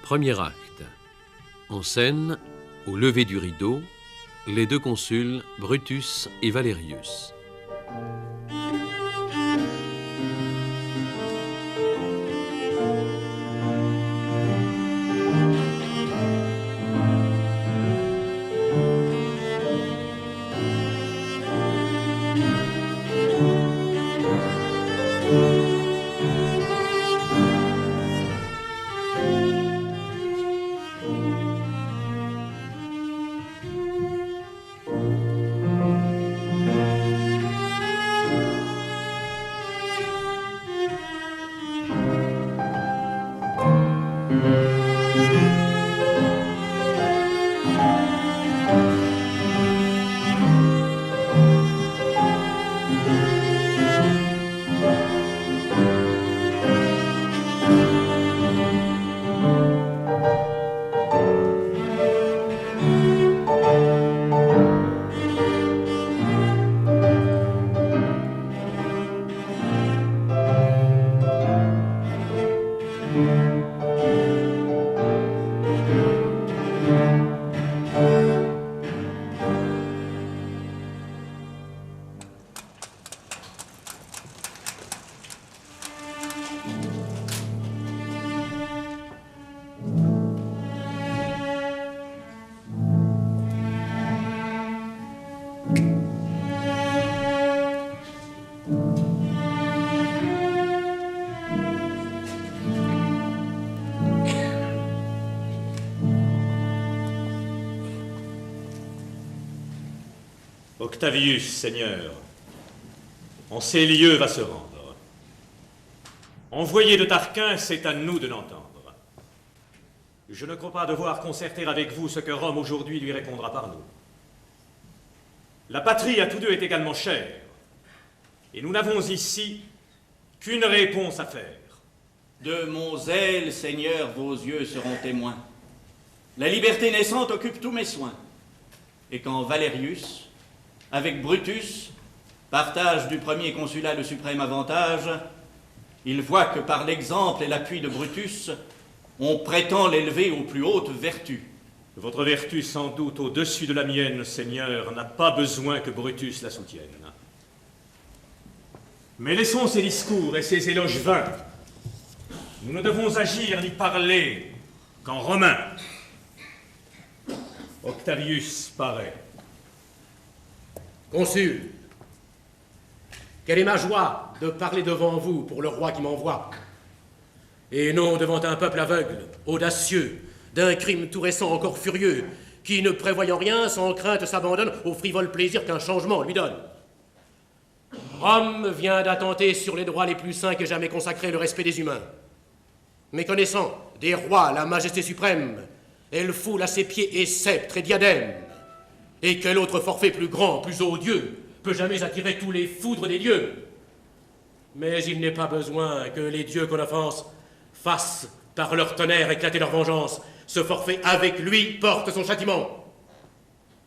Premier acte. En scène, au lever du rideau, les deux consuls, Brutus et Valerius. Octavius, Seigneur, en ces lieux va se rendre. Envoyé de Tarquin, c'est à nous de l'entendre. Je ne crois pas devoir concerter avec vous ce que Rome aujourd'hui lui répondra par nous. La patrie à tous deux est également chère, et nous n'avons ici qu'une réponse à faire. De mon zèle, Seigneur, vos yeux seront témoins. La liberté naissante occupe tous mes soins. Et quand Valerius, avec Brutus, partage du premier consulat le suprême avantage, il voit que par l'exemple et l'appui de Brutus, on prétend l'élever aux plus hautes vertus. Votre vertu, sans doute au-dessus de la mienne, Seigneur, n'a pas besoin que Brutus la soutienne. Mais laissons ces discours et ces éloges vains. Nous ne devons agir ni parler qu'en romain. Octavius paraît. Consul, quelle est ma joie de parler devant vous pour le roi qui m'envoie, et non devant un peuple aveugle, audacieux, d'un crime tout récent encore furieux, qui, ne prévoyant rien, sans crainte s'abandonne au frivole plaisir qu'un changement lui donne. Rome vient d'attenter sur les droits les plus saints que jamais consacré le respect des humains. Méconnaissant des rois la majesté suprême, elle foule à ses pieds et sceptres et diadèmes. Et quel autre forfait plus grand, plus odieux, peut jamais attirer tous les foudres des dieux? Mais il n'est pas besoin que les dieux qu'on offense fassent, par leur tonnerre, éclater leur vengeance. Ce forfait, avec lui, porte son châtiment.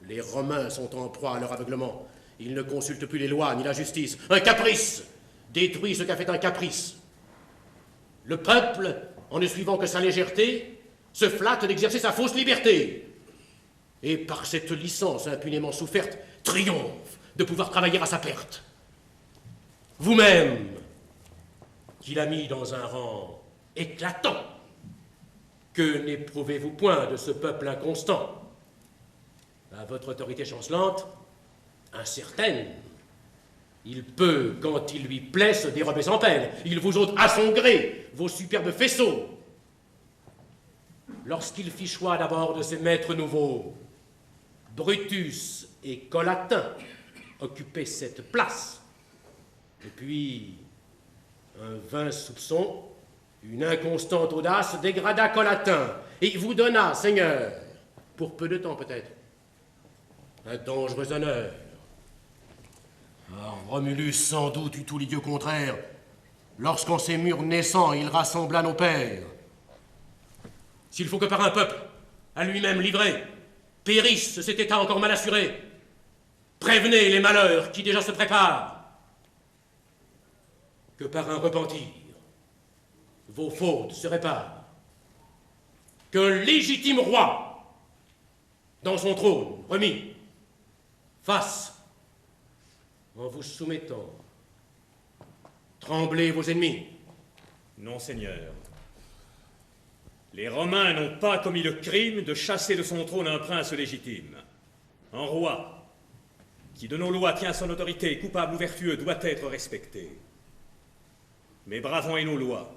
Les Romains sont en proie à leur aveuglement. Ils ne consultent plus les lois ni la justice. Un caprice détruit ce qu'a fait un caprice. Le peuple, en ne suivant que sa légèreté, se flatte d'exercer sa fausse liberté. Et par cette licence impunément soufferte, triomphe de pouvoir travailler à sa perte. Vous-même, qui l'a mis dans un rang éclatant, que n'éprouvez-vous point de ce peuple inconstant? À votre autorité chancelante, incertaine, il peut, quand il lui plaît, se dérober sans peine. Il vous ôte à son gré vos superbes faisceaux. Lorsqu'il fit choix d'abord de ses maîtres nouveaux, Brutus et Collatin occupaient cette place. Et puis, un vain soupçon, une inconstante audace dégrada Collatin et vous donna, Seigneur, pour peu de temps peut-être, un dangereux honneur. Romulus sans doute eut tous les dieux contraires, lorsqu'en ces murs naissants il rassembla nos pères. S'il faut que par un peuple, à lui-même livré, périsse cet état encore mal assuré, prévenez les malheurs qui déjà se préparent. Que par un repentir, vos fautes se réparent. qu'un légitime roi, dans son trône remis, fasse, en vous soumettant, trembler vos ennemis? Non, Seigneur. Les Romains n'ont pas commis le crime de chasser de son trône un prince légitime. Un roi, qui de nos lois tient son autorité, coupable ou vertueux, doit être respecté. Mais bravons et nos lois,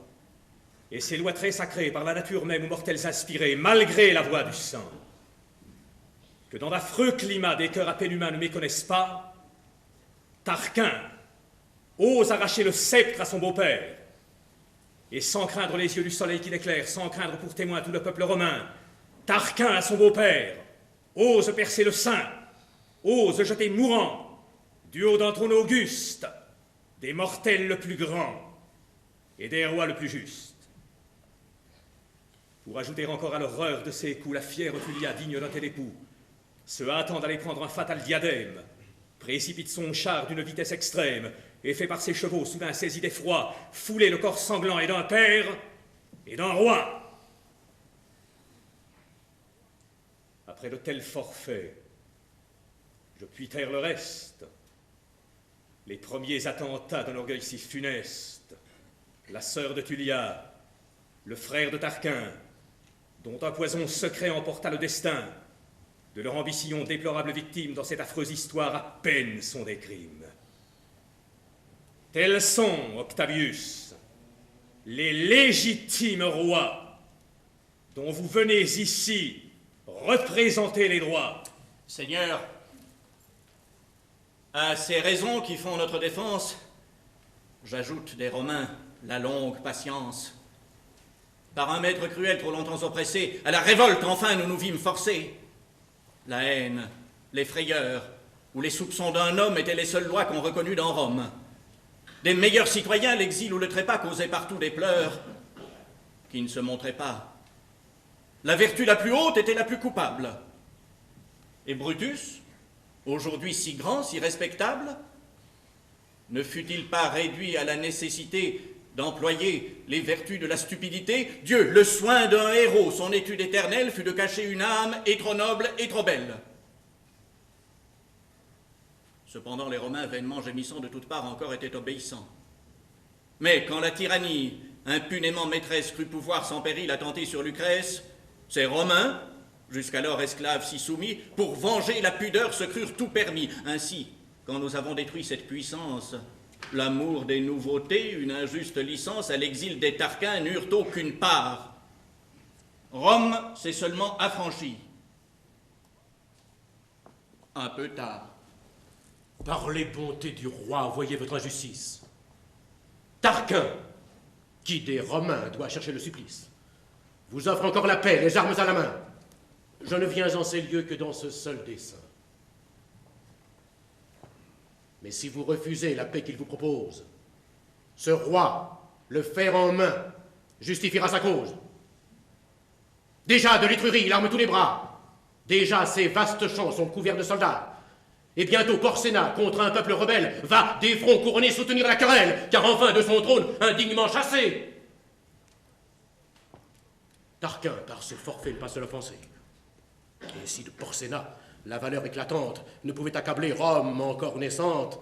et ces lois très sacrées par la nature même aux mortels inspirés, malgré la voix du sang, que dans d'affreux climats des cœurs à peine humains ne méconnaissent pas, Tarquin ose arracher le sceptre à son beau-père, et sans craindre les yeux du soleil qui l'éclaire, sans craindre pour témoin tout le peuple romain, Tarquin à son beau-père ose percer le sein, ose jeter mourant, du haut d'un trône auguste, des mortels le plus grand et des rois le plus juste. Pour ajouter encore à l'horreur de ces coups, la fière Tullia, digne d'un tel époux, se hâtant d'aller prendre un fatal diadème, précipite son char d'une vitesse extrême et fait par ses chevaux, soudain saisis d'effroi, fouler le corps sanglant et d'un père et d'un roi. Après de tels forfaits, je puis taire le reste. Les premiers attentats d'un orgueil si funeste, la sœur de Tullia, le frère de Tarquin, dont un poison secret emporta le destin, de leur ambition déplorable victime dans cette affreuse histoire à peine sont des crimes. Tels sont, Octavius, les légitimes rois dont vous venez ici représenter les droits. Seigneur, à ces raisons qui font notre défense, j'ajoute des Romains la longue patience. Par un maître cruel trop longtemps oppressé, à la révolte enfin nous nous vîmes forcés. La haine, les frayeurs ou les soupçons d'un homme étaient les seules lois qu'on reconnut dans Rome. Des meilleurs citoyens, l'exil ou le trépas causaient partout des pleurs qui ne se montraient pas. La vertu la plus haute était la plus coupable. Et Brutus, aujourd'hui si grand, si respectable, ne fut-il pas réduit à la nécessité d'employer les vertus de la stupidité? Dieu, le soin d'un héros, son étude éternelle fut de cacher une âme et trop noble et trop belle. Cependant, les Romains, vainement gémissant de toutes parts, encore étaient obéissants. Mais quand la tyrannie, impunément maîtresse, crut pouvoir sans péril attenter sur Lucrèce, ces Romains, jusqu'alors esclaves si soumis, pour venger la pudeur se crurent tout permis. Ainsi, quand nous avons détruit cette puissance, l'amour des nouveautés, une injuste licence à l'exil des Tarquins n'eurent aucune part. Rome s'est seulement affranchie. Un peu tard. Par les bontés du roi, voyez votre injustice. Tarquin, qui des Romains doit chercher le supplice, vous offre encore la paix, les armes à la main. Je ne viens en ces lieux que dans ce seul dessein. Mais si vous refusez la paix qu'il vous propose, ce roi, le fer en main, justifiera sa cause. Déjà de l'Étrurie, il arme tous les bras. Déjà ces vastes champs sont couverts de soldats. Et bientôt Porséna, contre un peuple rebelle, va des fronts couronnés soutenir la querelle, car enfin de son trône indignement chassé. Tarquin, par ce forfait, ne passe l'offenser. Et si de Porséna, la valeur éclatante ne pouvait accabler Rome encore naissante,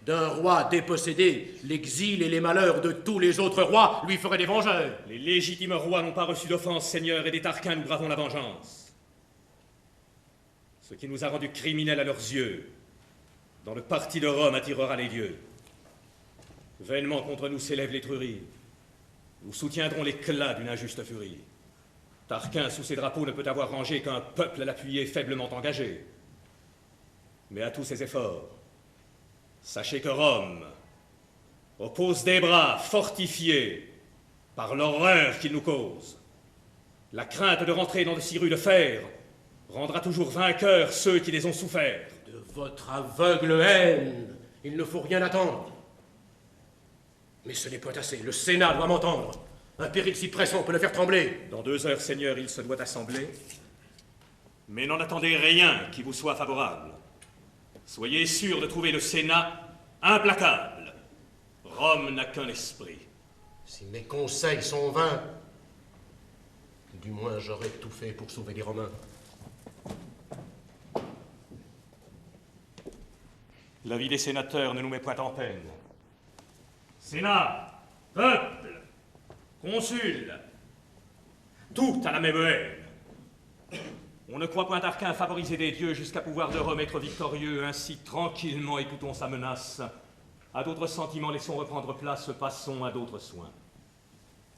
d'un roi dépossédé, l'exil et les malheurs de tous les autres rois lui feraient des vengeurs. Les légitimes rois n'ont pas reçu d'offense, Seigneur, et des Tarquins nous bravons la vengeance. Ce qui nous a rendus criminels à leurs yeux, dans le parti de Rome attirera les dieux. Vainement contre nous s'élève l'Étrurie. Nous soutiendrons l'éclat d'une injuste furie. Tarquin, sous ses drapeaux, ne peut avoir rangé qu'un peuple à l'appuyer faiblement engagé. Mais à tous ces efforts, sachez que Rome oppose des bras fortifiés par l'horreur qu'ils nous causent. La crainte de rentrer dans de si rudes fers rendra toujours vainqueurs ceux qui les ont soufferts. De votre aveugle haine, il ne faut rien attendre. Mais ce n'est point assez, le Sénat doit m'entendre. Un péril si pressant peut le faire trembler. Dans 2 heures, Seigneur, il se doit assembler. Mais n'en attendez rien qui vous soit favorable. Soyez sûr de trouver le Sénat implacable. Rome n'a qu'un esprit. Si mes conseils sont vains, Du moins, j'aurais tout fait pour sauver les Romains. La vie des sénateurs ne nous met point en peine. Sénat, peuple, consul, tout à la même haine. On ne croit point Tarquin favoriser des dieux jusqu'à pouvoir de Rome être victorieux. Ainsi, tranquillement, écoutons sa menace. À d'autres sentiments, laissons reprendre place, passons à d'autres soins.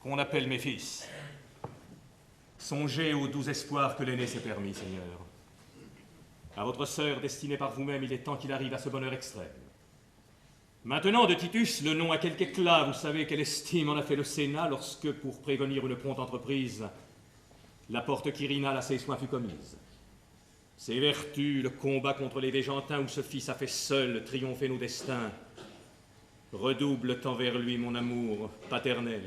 Qu'on appelle mes fils. Songez aux 12 espoirs que l'aîné s'est permis, Seigneur. À votre sœur, destinée par vous-même, il est temps qu'il arrive à ce bonheur extrême. Maintenant, de Titus, le nom a quelque éclat. Vous savez quelle estime en a fait le Sénat lorsque, pour prévenir une prompte entreprise, la porte quirinale à ses soins fut commise. Ses vertus, le combat contre les Végentins où ce fils a fait seul triompher nos destins, redoublent envers lui mon amour paternel.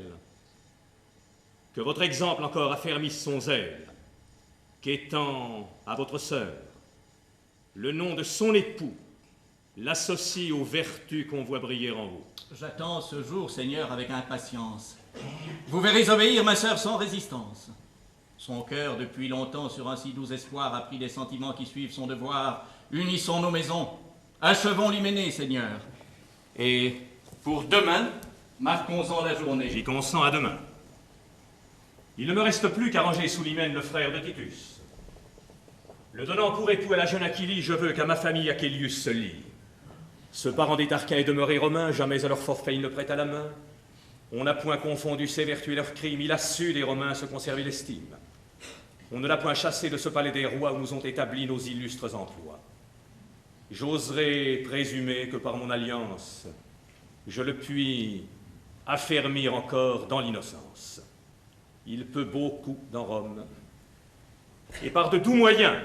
Que votre exemple encore affermisse son zèle, qu'étant à votre sœur, le nom de son époux l'associe aux vertus qu'on voit briller en vous. J'attends ce jour, Seigneur, avec impatience. Vous verrez obéir, ma sœur, sans résistance. Son cœur, depuis longtemps, sur un si doux espoir, a pris des sentiments qui suivent son devoir. Unissons nos maisons. Achevons l'hyménée, Seigneur. Et pour demain, marquons-en la journée. J'y consens à demain. Il ne me reste plus qu'à ranger sous l'hymen le frère de Titus. Le donnant pour époux à la jeune Aquilie, je veux qu'à ma famille Achelius se lie. Ce parent des Tarquins est demeuré romain, jamais à leur forfait il ne prête à la main. On n'a point confondu ses vertus et leurs crimes, il a su des Romains se conserver l'estime. On ne l'a point chassé de ce palais des rois où nous ont établi nos illustres emplois. J'oserais présumer que par mon alliance, je le puis affermir encore dans l'innocence. Il peut beaucoup dans Rome. Et par de doux moyens,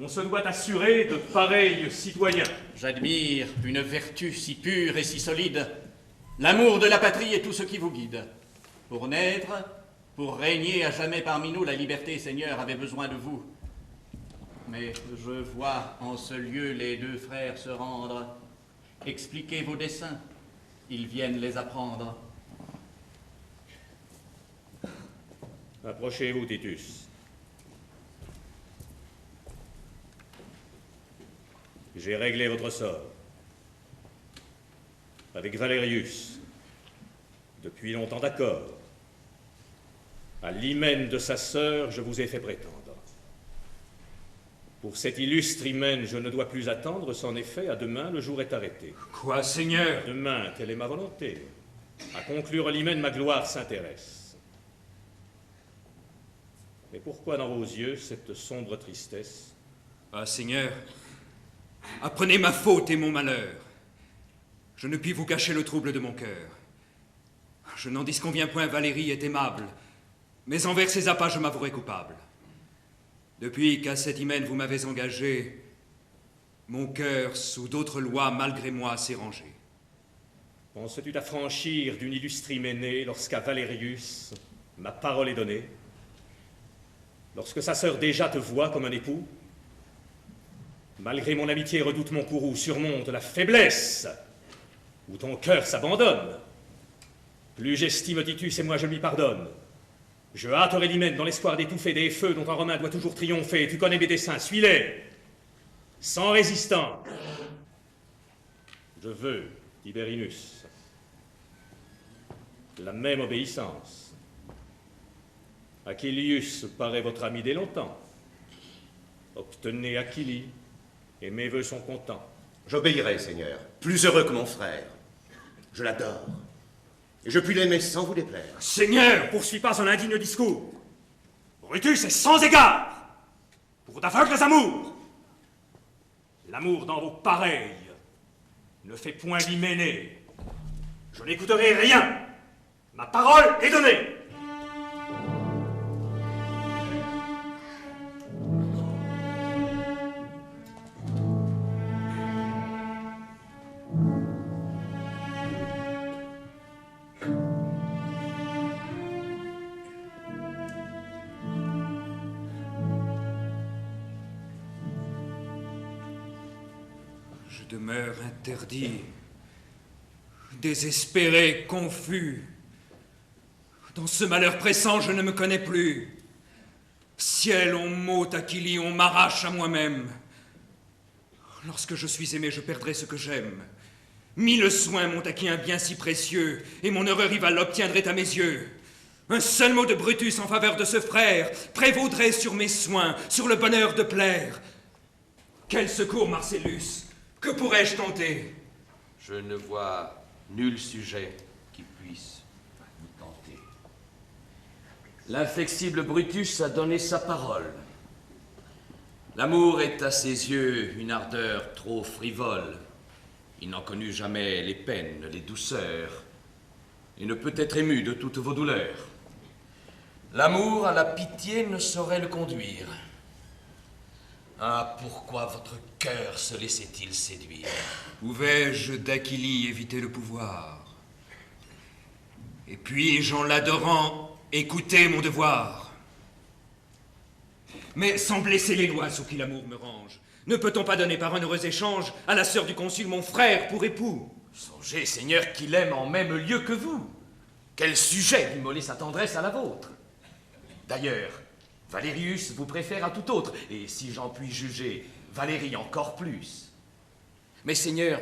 on se doit assurer de pareils citoyens. J'admire une vertu si pure et si solide. L'amour de la patrie est tout ce qui vous guide. Pour naître, pour régner à jamais parmi nous, la liberté, Seigneur, avait besoin de vous. Mais je vois en ce lieu les deux frères se rendre. Expliquez vos desseins, ils viennent les apprendre. Approchez-vous, Titus. J'ai réglé votre sort. Avec Valerius, depuis longtemps d'accord. À l'hymen de sa sœur, je vous ai fait prétendre. Pour cet illustre hymen, je ne dois plus attendre, c'en est fait, à demain, le jour est arrêté. Quoi, Seigneur? Demain, telle est ma volonté. À conclure l'hymen, ma gloire s'intéresse. Mais pourquoi dans vos yeux cette sombre tristesse? Ah, Seigneur, apprenez ma faute et mon malheur. Je ne puis vous cacher le trouble de mon cœur. Je n'en disconviens point, Valérie est aimable, mais envers ses appas je m'avouerai coupable. Depuis qu'à cet hymen vous m'avez engagé, mon cœur, sous d'autres lois, malgré moi, s'est rangé. Penses-tu t'affranchir d'une illustre hyménée lorsqu'à Valerius ma parole est donnée? Lorsque sa sœur déjà te voit comme un époux? Malgré mon amitié, redoute mon courroux, surmonte la faiblesse où ton cœur s'abandonne. Plus j'estime Titus et moi je lui pardonne. Je hâterai l'hymen dans l'espoir d'étouffer des feux dont un Romain doit toujours triompher. Tu connais mes desseins, suis-les, sans résistance. Je veux, Tiberinus, la même obéissance. Achillius paraît votre ami dès longtemps. Obtenez Aquilie, et mes vœux sont contents. J'obéirai, Seigneur, plus heureux que mon frère. Je l'adore, et je puis l'aimer sans vous déplaire. Seigneur, poursuis pas un indigne discours. Brutus est sans égard pour d'aveugles amours. L'amour dans vos pareils ne fait point l'hyménée. Je n'écouterai rien. Ma parole est donnée. Je demeure interdit, désespéré, confus, Dans ce malheur pressant, je ne me connais plus. Ciel, on m'ôte Achille, on m'arrache à moi-même. Lorsque je suis aimé, je perdrai ce que j'aime. 1000 soins m'ont acquis un bien si précieux, et mon heureux rival l'obtiendrait à mes yeux. Un seul mot de Brutus en faveur de ce frère prévaudrait sur mes soins, sur le bonheur de plaire. Quel secours, Marcellus? Que pourrais-je tenter? Je ne vois nul sujet qui puisse vous tenter. L'inflexible Brutus a donné sa parole. L'amour est à ses yeux une ardeur trop frivole. Il n'en connut jamais les peines, les douceurs, et ne peut être ému de toutes vos douleurs. L'amour à la pitié ne saurait le conduire. Ah, pourquoi votre cœur se laissait-il séduire? Pouvais-je d'Achille éviter le pouvoir? Et puis-je, en l'adorant, écouter mon devoir? Mais sans blesser les lois sous qui l'amour me range, ne peut-on pas donner par un heureux échange à la sœur du consul mon frère pour époux? Songez, Seigneur, qu'il aime en même lieu que vous. Quel sujet d'immoler sa tendresse à la vôtre? D'ailleurs, Valérius vous préfère à tout autre, et si j'en puis juger, Valérie encore plus. Mais Seigneur,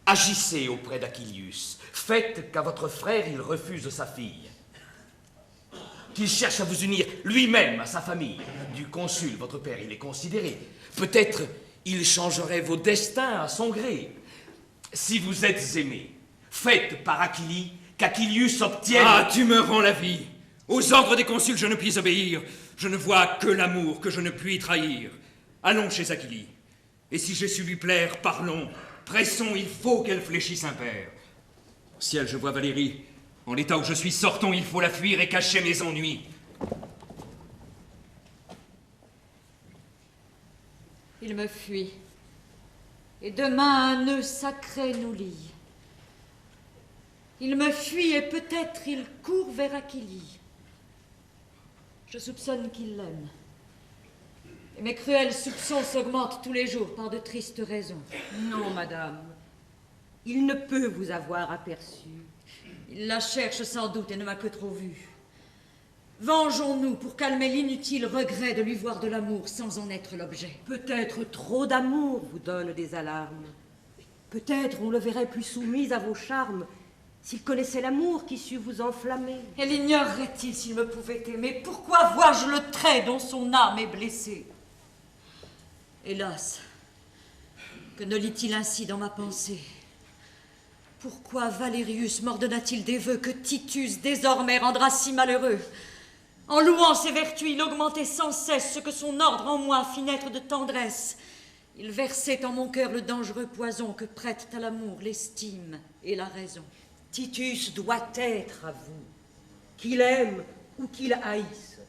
agissez auprès d'Achillius. Faites qu'à votre frère il refuse sa fille. Qu'il cherche à vous unir lui-même à sa famille. Du consul, votre père, il est considéré. Peut-être il changerait vos destins à son gré. Si vous êtes aimés, faites par Achille qu'Achillius obtienne... Ah, tu me rends la vie. Aux ordres des consuls, je ne puis obéir. Je ne vois que l'amour que je ne puis trahir. Allons chez Achille. Et si j'ai su lui plaire, parlons. Pressons, il faut qu'elle fléchisse impair. Ciel, je vois Valérie. En l'état où je suis, sortons, il faut la fuir et cacher mes ennuis. Il me fuit. Et demain, un nœud sacré nous lie. Il me fuit et peut-être il court vers Achille. Je soupçonne qu'il l'aime. Et mes cruels soupçons s'augmentent tous les jours par de tristes raisons. Non, madame. Il ne peut vous avoir aperçu. Il la cherche sans doute et ne m'a que trop vue. Vengeons-nous pour calmer l'inutile regret de lui voir de l'amour sans en être l'objet. Peut-être trop d'amour vous donne des alarmes. Peut-être on le verrait plus soumis à vos charmes s'il connaissait l'amour qui sut vous enflammer. Et l'ignorerait-il s'il me pouvait aimer? Pourquoi vois-je le trait dont son âme est blessée? Hélas, que ne lit-il ainsi dans ma pensée? Pourquoi Valérius m'ordonna-t-il des vœux que Titus désormais rendra si malheureux? En louant ses vertus, il augmentait sans cesse ce que son ordre en moi fit naître de tendresse. Il versait en mon cœur le dangereux poison que prêtent à l'amour l'estime et la raison. Titus doit être à vous, qu'il aime ou qu'il haïsse.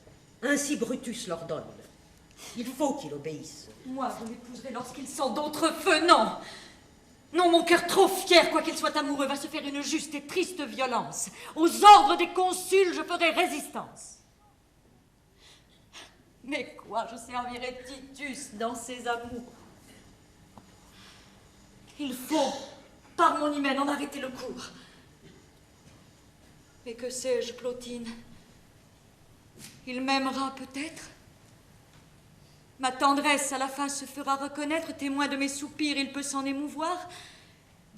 Ainsi Brutus l'ordonne. Il faut qu'il obéisse. Moi, je l'épouserai lorsqu'il sent d'autres feux, non. Non, mon cœur trop fier, quoiqu'il soit amoureux, va se faire une juste et triste violence. Aux ordres des consuls, je ferai résistance. Mais quoi, je servirai Titus dans ses amours? Il faut, par mon hymen, en arrêter le cours. Mais que sais-je, Clothine? Il m'aimera peut-être? Ma tendresse à la fin se fera reconnaître, témoin de mes soupirs, il peut s'en émouvoir.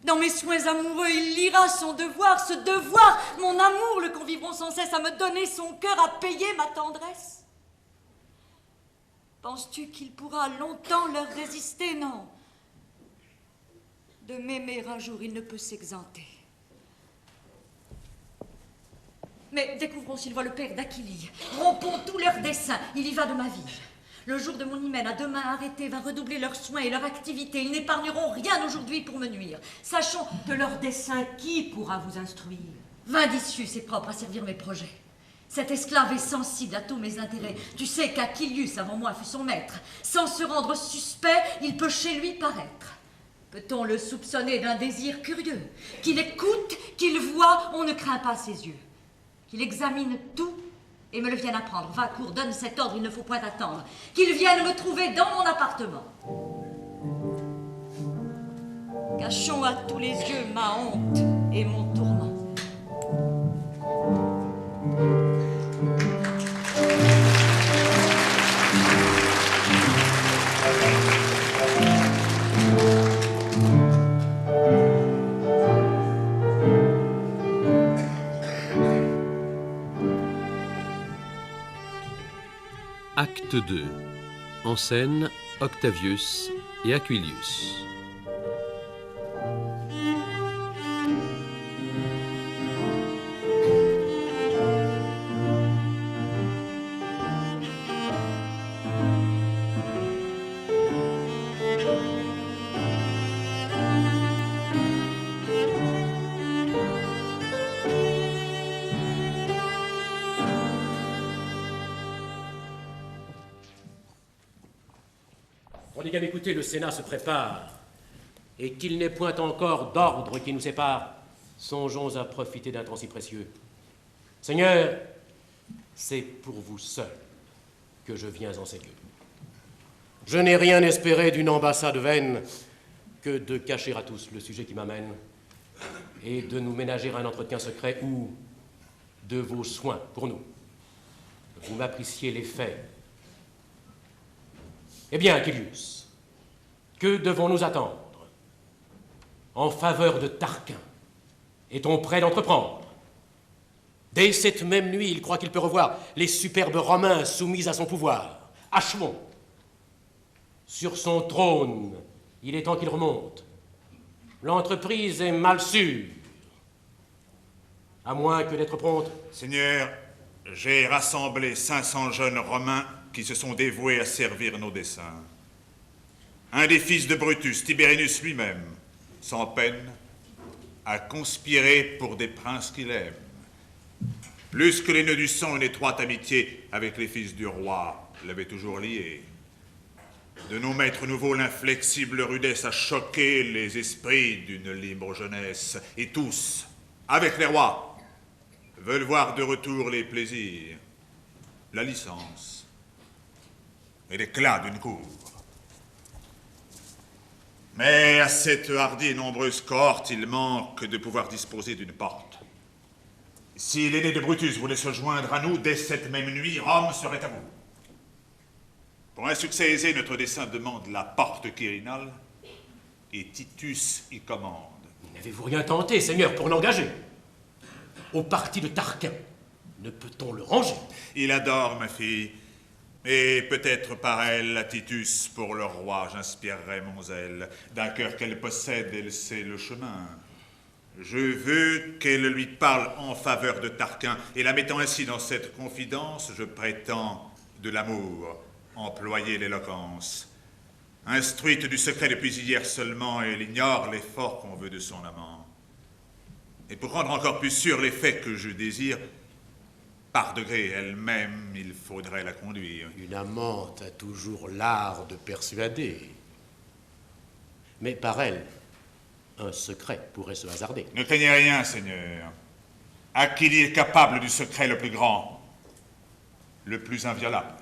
Dans mes soins amoureux, il lira son devoir, ce devoir, mon amour le convivront sans cesse à me donner son cœur, à payer ma tendresse. Penses-tu qu'il pourra longtemps leur résister? Non. De m'aimer un jour, il ne peut s'exenter. Mais découvrons s'il voit le père d'Achille. Rompons tous leurs desseins, il y va de ma vie. Le jour de mon hymen, à demain arrêté, va redoubler leurs soins et leur activité. Ils n'épargneront rien aujourd'hui pour me nuire. Sachons De leur dessein, qui pourra vous instruire? Vindicius est propre à servir mes projets. Cet esclave est sensible à tous mes intérêts. Tu sais qu'Achillius, avant moi, fut son maître. Sans se rendre suspect, il peut chez lui paraître. Peut-on le soupçonner d'un désir curieux? Qu'il écoute, qu'il voit, on ne craint pas ses yeux. Qu'il examine tout et me le vienne apprendre. Va, cours, donne cet ordre, il ne faut point attendre. Qu'il vienne me trouver dans mon appartement. Cachons à tous les yeux ma honte et mon tourment. Acte 2. En scène, Octavius et Aquilius. Prodiguez écoutez, le Sénat se prépare, et qu'il n'est point encore d'ordre qui nous sépare, songeons à profiter d'un temps si précieux. Seigneur, c'est pour vous seul que je viens en ces lieux. Je n'ai rien espéré d'une ambassade vaine que de cacher à tous le sujet qui m'amène et de nous ménager un entretien secret ou de vos soins pour nous. Vous m'appréciez les faits. Eh bien, Aquilius, que devons-nous attendre? En faveur de Tarquin, est-on prêt d'entreprendre? Dès cette même nuit, il croit qu'il peut revoir les superbes Romains soumis à son pouvoir. Achevons. Sur son trône, il est temps qu'il remonte. L'entreprise est mal sûre. À moins que d'être prompte. Seigneur, j'ai rassemblé 500 jeunes Romains qui se sont dévoués à servir nos desseins. Un des fils de Brutus, Tiberinus lui-même, sans peine, a conspiré pour des princes qu'il aime. Plus que les nœuds du sang, une étroite amitié avec les fils du roi l'avait toujours lié. De nos maîtres nouveaux, l'inflexible rudesse a choqué les esprits d'une libre jeunesse. Et tous, avec les rois, veulent voir de retour les plaisirs, la licence et l'éclat d'une cour. Mais à cette hardie et nombreuse cohorte, il manque de pouvoir disposer d'une porte. Si l'aîné de Brutus voulait se joindre à nous, dès cette même nuit, Rome serait à vous. Pour un succès aisé, notre dessein demande la porte quirinale, et Titus y commande. N'avez-vous rien tenté, Seigneur, pour l'engager? Au parti de Tarquin, ne peut-on le ranger? Il adore ma fille, et peut-être par elle, à Titus, pour le roi, j'inspirerai mon zèle. D'un cœur qu'elle possède, elle sait le chemin. Je veux qu'elle lui parle en faveur de Tarquin, et la mettant ainsi dans cette confidence, je prétends de l'amour, employer l'éloquence. Instruite du secret depuis hier seulement, elle ignore l'effort qu'on veut de son amant. Et pour rendre encore plus sûr les faits que je désire, par degrés elle-même, il faudrait la conduire. Une amante a toujours l'art de persuader. Mais par elle, un secret pourrait se hasarder. Ne craignez rien, Seigneur. Achille est capable du secret le plus grand, le plus inviolable.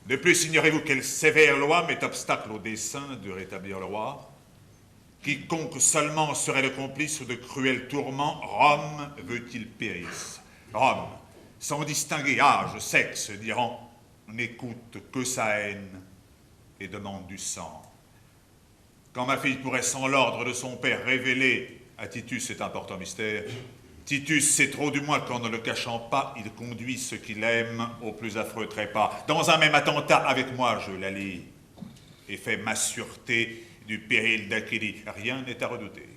De plus, ignorez-vous quelle sévère loi met obstacle au dessein de rétablir le roi? Quiconque seulement serait le complice de cruels tourments, Rome veut qu'il périsse. Rome, sans distinguer âge, sexe, ni rang, n'écoute que sa haine et demande du sang. Quand ma fille pourrait, sans l'ordre de son père, révéler à Titus cet important mystère, Titus sait trop du moins qu'en ne le cachant pas, il conduit ce qu'il aime au plus affreux trépas. Dans un même attentat avec moi, je l'allie et fais ma sûreté du péril d'Achille. Rien n'est à redouter.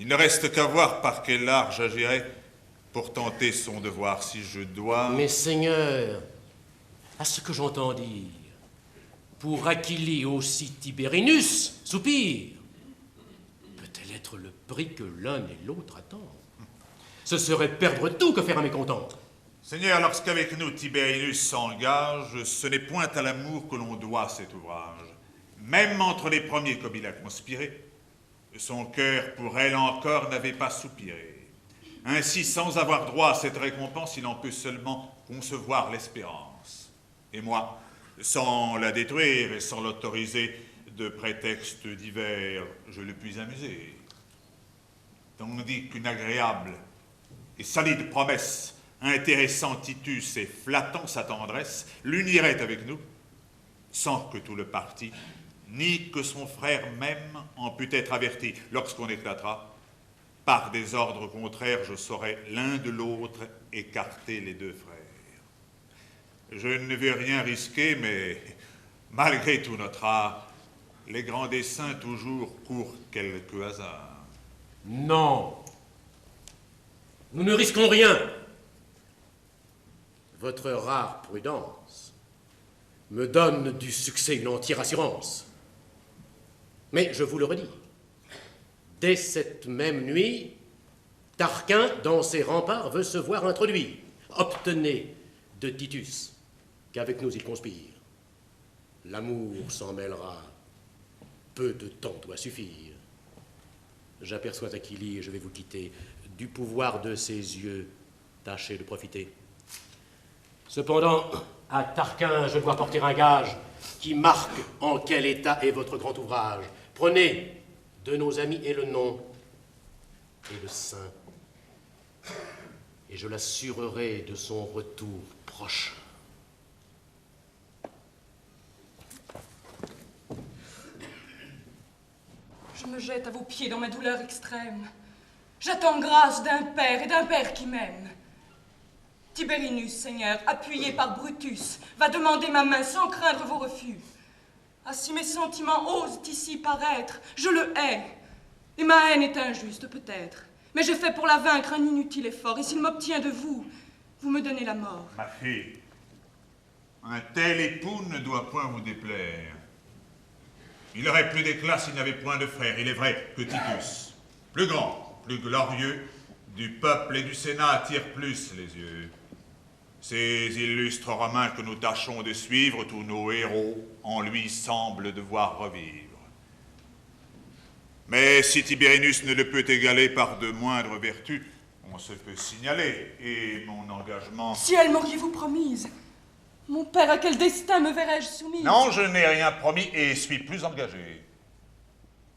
Il ne reste qu'à voir par quel art j'agirai pour tenter son devoir, si je dois... Mais Seigneur, à ce que j'entends dire, pour Achille aussi Tiberinus soupire. Peut-elle être le prix que l'un et l'autre attendent? Ce serait perdre tout que faire un mécontent. Seigneur, lorsqu'avec nous Tiberinus s'engage, ce n'est point à l'amour que l'on doit cet ouvrage. Même entre les premiers, comme il a conspiré, son cœur pour elle encore n'avait pas soupiré. Ainsi, sans avoir droit à cette récompense, il en peut seulement concevoir l'espérance. Et moi, sans la détruire et sans l'autoriser de prétextes divers, je le puis amuser. Tandis qu'une agréable et solide promesse, intéressant Titus et flattant sa tendresse, l'unirait avec nous, sans que tout le parti, ni que son frère même en pût être averti. Lorsqu'on éclatera, par des ordres contraires, je saurais l'un de l'autre écarter les deux frères. Je ne vais rien risquer, mais malgré tout notre art, les grands desseins toujours courent quelques hasards. Non. Nous ne risquons rien. Votre rare prudence me donne du succès une entière assurance. Mais je vous le redis, dès cette même nuit, Tarquin, dans ses remparts, veut se voir introduit. Obtenez de Titus qu'avec nous il conspire. L'amour s'en mêlera. Peu de temps doit suffire. J'aperçois Achille et je vais vous quitter. Du pouvoir de ses yeux, tâchez de profiter. Cependant, à Tarquin, je dois porter un gage qui marque en quel état est votre grand ouvrage. Prenez de nos amis et le nom et le sein, et je l'assurerai de son retour proche. Je me jette à vos pieds dans ma douleur extrême. J'attends grâce d'un père et d'un père qui m'aime. Tiberinus, Seigneur, appuyé par Brutus, va demander ma main sans craindre vos refus. Ah, si mes sentiments osent ici paraître, je le hais. Et ma haine est injuste, peut-être. Mais j'ai fait pour la vaincre un inutile effort, et s'il m'obtient de vous, vous me donnez la mort. Ma fille, un tel époux ne doit point vous déplaire. Il aurait plus d'éclat s'il n'avait point de frère. Il est vrai que Titus, plus grand, plus glorieux, du peuple et du Sénat attire plus les yeux. Ces illustres Romains que nous tâchons de suivre, tous nos héros, en lui semblent devoir revivre. Mais si Tiberinus ne le peut égaler par de moindres vertus, on se peut signaler, et mon engagement... Ciel, m'auriez-vous promise? Mon père, à quel destin me verrais-je soumise? Non, je n'ai rien promis et suis plus engagé.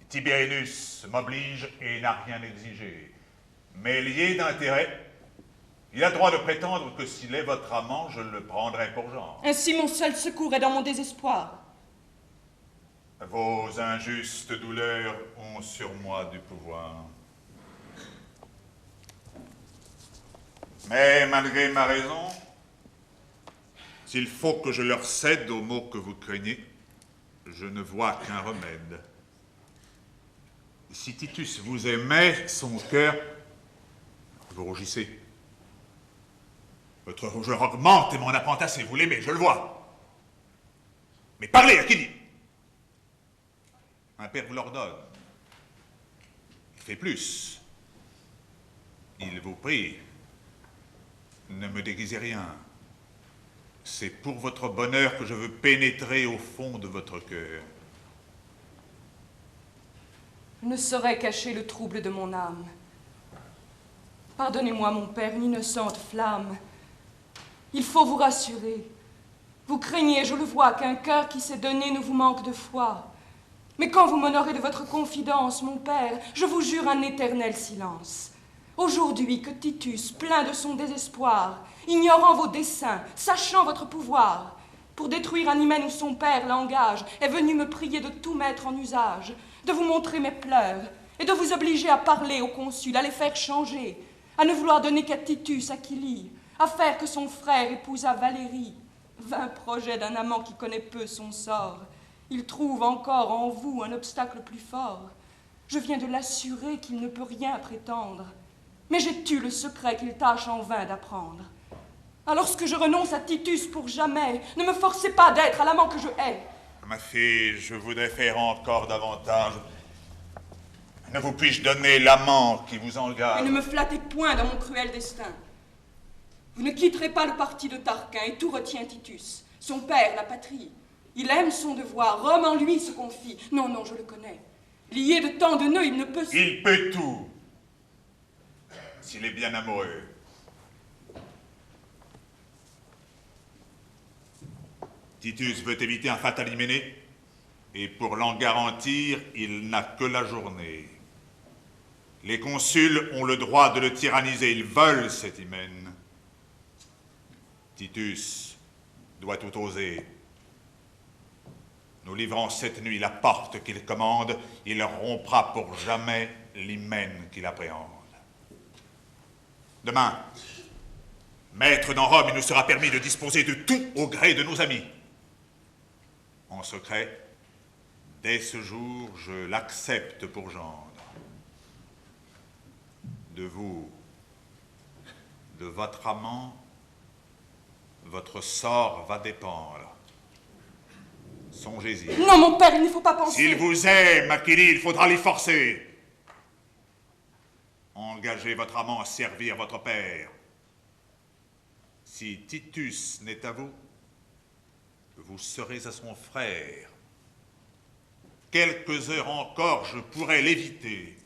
Tiberinus m'oblige et n'a rien exigé. Mais lié d'intérêt, il a droit de prétendre que s'il est votre amant, je le prendrai pour genre. Ainsi mon seul secours est dans mon désespoir. Vos injustes douleurs ont sur moi du pouvoir. Mais malgré ma raison, s'il faut que je leur cède aux maux que vous craignez, je ne vois qu'un remède. Si Titus vous aimait, son cœur, vous rougissez. Votre rougeur augmente et m'en apprend assez. Vous l'aimez, je le vois. Mais parlez, Achille. Un père vous l'ordonne. Il fait plus. Il vous prie. Ne me déguisez rien. C'est pour votre bonheur que je veux pénétrer au fond de votre cœur. Je ne saurais cacher le trouble de mon âme. Pardonnez-moi, mon père, une innocente flamme. Il faut vous rassurer. Vous craignez, je le vois, qu'un cœur qui s'est donné ne vous manque de foi. Mais quand vous m'honorez de votre confidence, mon père, je vous jure un éternel silence. Aujourd'hui que Titus, plein de son désespoir, ignorant vos desseins, sachant votre pouvoir, pour détruire un hymen où son père l'engage, est venu me prier de tout mettre en usage, de vous montrer mes pleurs, et de vous obliger à parler au consul, à les faire changer, à ne vouloir donner qu'à Titus Achille, à faire que son frère épousât Valérie. Vain projet d'un amant qui connaît peu son sort. Il trouve encore en vous un obstacle plus fort. Je viens de l'assurer qu'il ne peut rien prétendre. Mais j'ai tu le secret qu'il tâche en vain d'apprendre. Alors que je renonce à Titus pour jamais, ne me forcez pas d'être à l'amant que je hais. Ma fille, je voudrais faire encore davantage. Ne vous puis-je donner l'amant qui vous engage? Et ne me flattez point dans mon cruel destin. Vous ne quitterez pas le parti de Tarquin, et tout retient Titus, son père, la patrie. Il aime son devoir, Rome en lui se confie. Non, non, je le connais. Lié de tant de nœuds, il ne peut... Il peut tout, s'il est bien amoureux. Titus veut éviter un fatal hyménée, et pour l'en garantir, il n'a que la journée. Les consuls ont le droit de le tyranniser, ils veulent cet hymen. Titus doit tout oser. Nous livrons cette nuit la porte qu'il commande, il rompra pour jamais l'hymen qu'il appréhende. Demain, Maître dans Rome, il nous sera permis de disposer de tout au gré de nos amis. En secret, dès ce jour, je l'accepte pour gendre. De vous, de votre amant, votre sort va dépendre. Songez-y. Non, mon père, il ne faut pas penser. S'il vous aime, Achille, il faudra l'y forcer. Engagez votre amant à servir votre père. Si Titus n'est à vous, vous serez à son frère. Quelques heures encore, je pourrais l'éviter.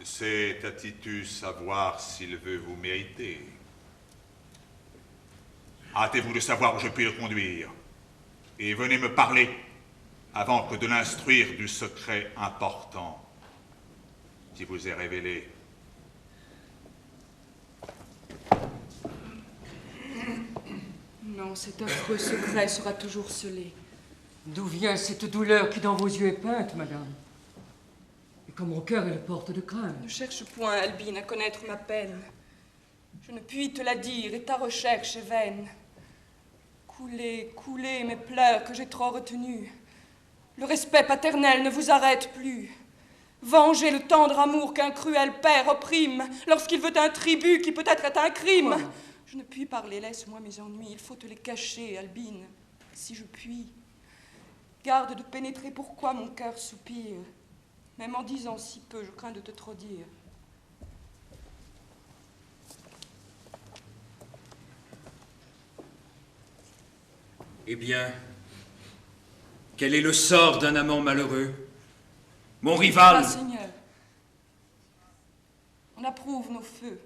C'est à Titus à voir s'il veut vous mériter. Hâtez-vous de savoir où je puis le conduire. Et venez me parler avant que de l'instruire du secret important qui vous est révélé. Non, cet affreux secret sera toujours scellé. D'où vient cette douleur qui dans vos yeux est peinte, madame? Et comme mon cœur est le porte de crainte. Ne cherche point, Albine, à connaître ma peine. Je ne puis te la dire, et ta recherche est vaine. Coulez, coulez mes pleurs que j'ai trop retenus. Le respect paternel ne vous arrête plus. Vengez le tendre amour qu'un cruel père opprime lorsqu'il veut un tribut qui peut-être est un crime. Oh. Je ne puis parler, laisse-moi mes ennuis. Il faut te les cacher, Albine, si je puis. Garde de pénétrer pourquoi mon cœur soupire. Même en disant si peu, je crains de te trop dire. Eh bien, quel est le sort d'un amant malheureux? Mon rival... Ah, Seigneur, on approuve nos feux.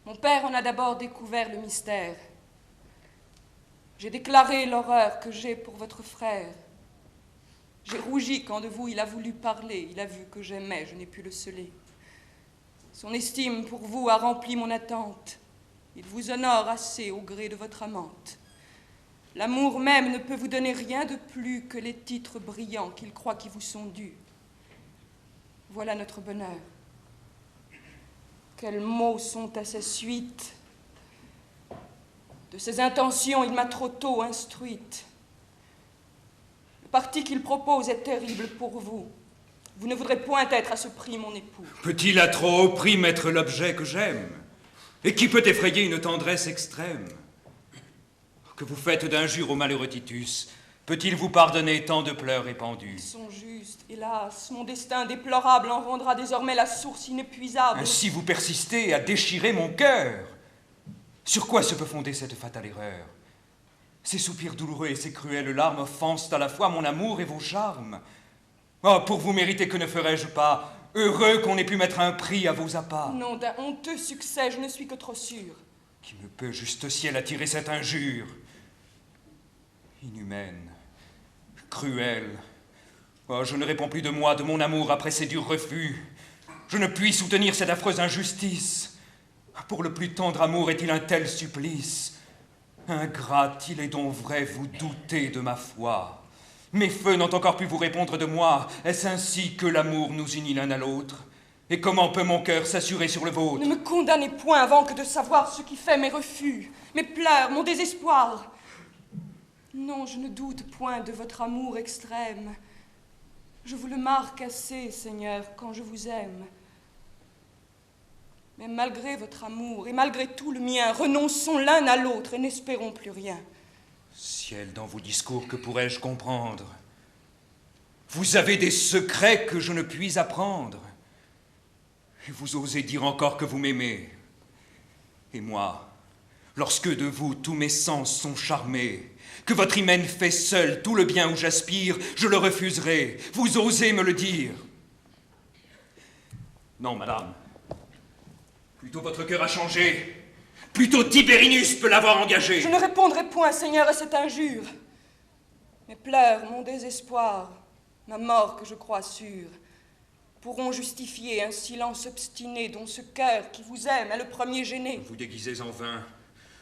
Mon père en a d'abord découvert le mystère. J'ai déclaré l'horreur que j'ai pour votre frère. J'ai rougi quand de vous il a voulu parler. Il a vu que j'aimais, je n'ai pu le celer. Son estime pour vous a rempli mon attente. Il vous honore assez au gré de votre amante. L'amour même ne peut vous donner rien de plus que les titres brillants qu'il croit qui vous sont dus. Voilà notre bonheur. Quels mots sont à sa suite? De ses intentions, il m'a trop tôt instruite. Le parti qu'il propose est terrible pour vous. Vous ne voudrez point être à ce prix mon époux. Peut-il à trop haut prix mettre l'objet que j'aime? Et qui peut effrayer une tendresse extrême? Que vous faites d'injures au malheureux Titus, peut-il vous pardonner tant de pleurs répandus? Ils sont justes, hélas. Mon destin déplorable en rendra désormais la source inépuisable. Ainsi vous persistez à déchirer mon cœur. Sur quoi se peut fonder cette fatale erreur? Ces soupirs douloureux et ces cruelles larmes offensent à la fois mon amour et vos charmes. Oh, pour vous mériter, que ne ferais-je pas? Heureux qu'on ait pu mettre un prix à vos appas. Non, d'un honteux succès, je ne suis que trop sûre. Qui me peut, juste ciel, attirer cette injure? Inhumaine, cruelle. Oh, je ne réponds plus de moi, de mon amour après ces durs refus. Je ne puis soutenir cette affreuse injustice. Pour le plus tendre amour est-il un tel supplice? Ingrat, il est donc vrai, vous doutez de ma foi. Mes feux n'ont encore pu vous répondre de moi. Est-ce ainsi que l'amour nous unit l'un à l'autre? Et comment peut mon cœur s'assurer sur le vôtre? Ne me condamnez point avant que de savoir ce qui fait mes refus, mes pleurs, mon désespoir. Non, je ne doute point de votre amour extrême. Je vous le marque assez, Seigneur, quand je vous aime. Mais malgré votre amour et malgré tout le mien, renonçons l'un à l'autre et n'espérons plus rien. Ciel, dans vos discours, que pourrais-je comprendre? Vous avez des secrets que je ne puis apprendre. Et vous osez dire encore que vous m'aimez. Et moi, lorsque de vous tous mes sens sont charmés, que votre hymen fait seul tout le bien où j'aspire, je le refuserai. Vous osez me le dire? Non, madame. Plutôt votre cœur a changé. Plutôt Tiberinus peut l'avoir engagé. Je ne répondrai point, Seigneur, à cette injure. Mes pleurs, mon désespoir, ma mort que je crois sûre, pourront justifier un silence obstiné dont ce cœur qui vous aime est le premier gêné. Vous déguisez en vain.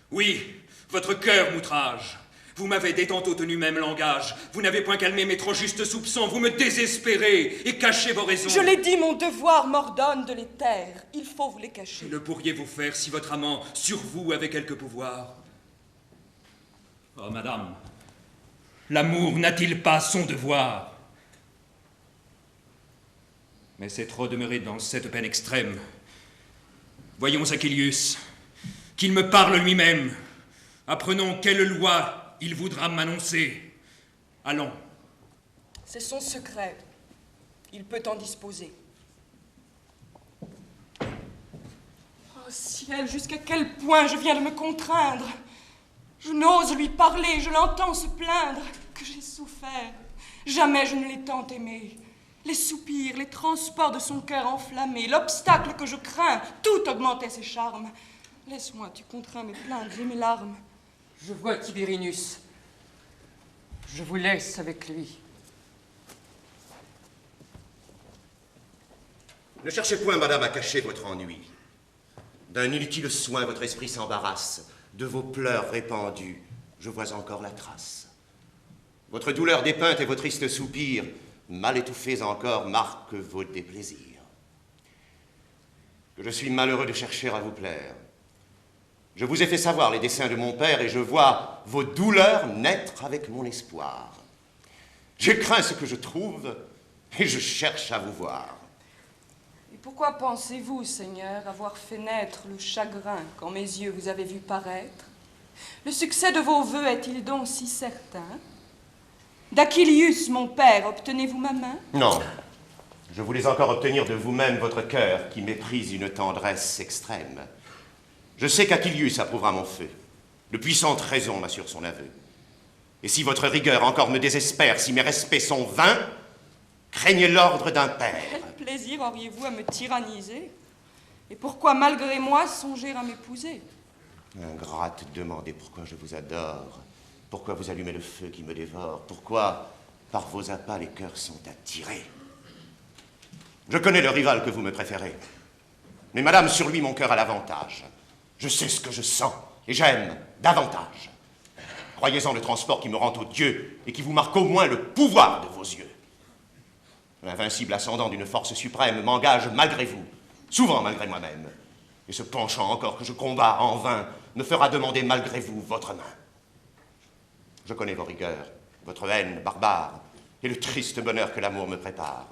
Oui, votre cœur m'outrage. Vous m'avez dès tantôt tenu même langage. Vous n'avez point calmé mes trop justes soupçons. Vous me désespérez et cachez vos raisons. Je l'ai dit, mon devoir m'ordonne de les taire. Il faut vous les cacher. Que le pourriez-vous faire si votre amant sur vous avait quelque pouvoir? Oh, madame, l'amour n'a-t-il pas son devoir? Mais c'est trop demeurer dans cette peine extrême. Voyons Achillius, qu'il me parle lui-même. Apprenons quelle loi il voudra m'annoncer. Allons. C'est son secret. Il peut en disposer. Oh ciel, jusqu'à quel point je viens de me contraindre. Je n'ose lui parler, je l'entends se plaindre. Que j'ai souffert. Jamais je ne l'ai tant aimé. Les soupirs, les transports de son cœur enflammé, l'obstacle que je crains, tout augmentait ses charmes. Laisse-moi, tu contrains mes plaintes et mes larmes. Je vois Tibérinus. Je vous laisse avec lui. Ne cherchez point, madame, à cacher votre ennui. D'un inutile soin, votre esprit s'embarrasse. De vos pleurs répandus, je vois encore la trace. Votre douleur dépeinte et vos tristes soupirs, mal étouffés encore, marquent vos déplaisirs. Que je suis malheureux de chercher à vous plaire. Je vous ai fait savoir les desseins de mon père et je vois vos douleurs naître avec mon espoir. Je crains ce que je trouve et je cherche à vous voir. Et pourquoi pensez-vous, Seigneur, avoir fait naître le chagrin quand mes yeux vous avaient vu paraître? Le succès de vos vœux est-il donc si certain? D'Achillius, mon père, obtenez-vous ma main? Non. Je voulais encore obtenir de vous-même votre cœur qui méprise une tendresse extrême. Je sais qu'Achillius approuvera mon feu. De puissantes raisons m'assurent son aveu. Et si votre rigueur encore me désespère, si mes respects sont vains, craignez l'ordre d'un père. Quel plaisir auriez-vous à me tyranniser? Et pourquoi, malgré moi, songer à m'épouser? Ingrate, demandez pourquoi je vous adore. Pourquoi vous allumez le feu qui me dévore? Pourquoi, par vos appâts, les cœurs sont attirés? Je connais le rival que vous me préférez. Mais madame, sur lui, mon cœur a l'avantage. Je sais ce que je sens, et j'aime davantage. Croyez-en le transport qui me rend odieux, et qui vous marque au moins le pouvoir de vos yeux. L'invincible ascendant d'une force suprême m'engage malgré vous, souvent malgré moi-même. Et ce penchant encore que je combats en vain me fera demander malgré vous votre main. Je connais vos rigueurs, votre haine barbare, et le triste bonheur que l'amour me prépare.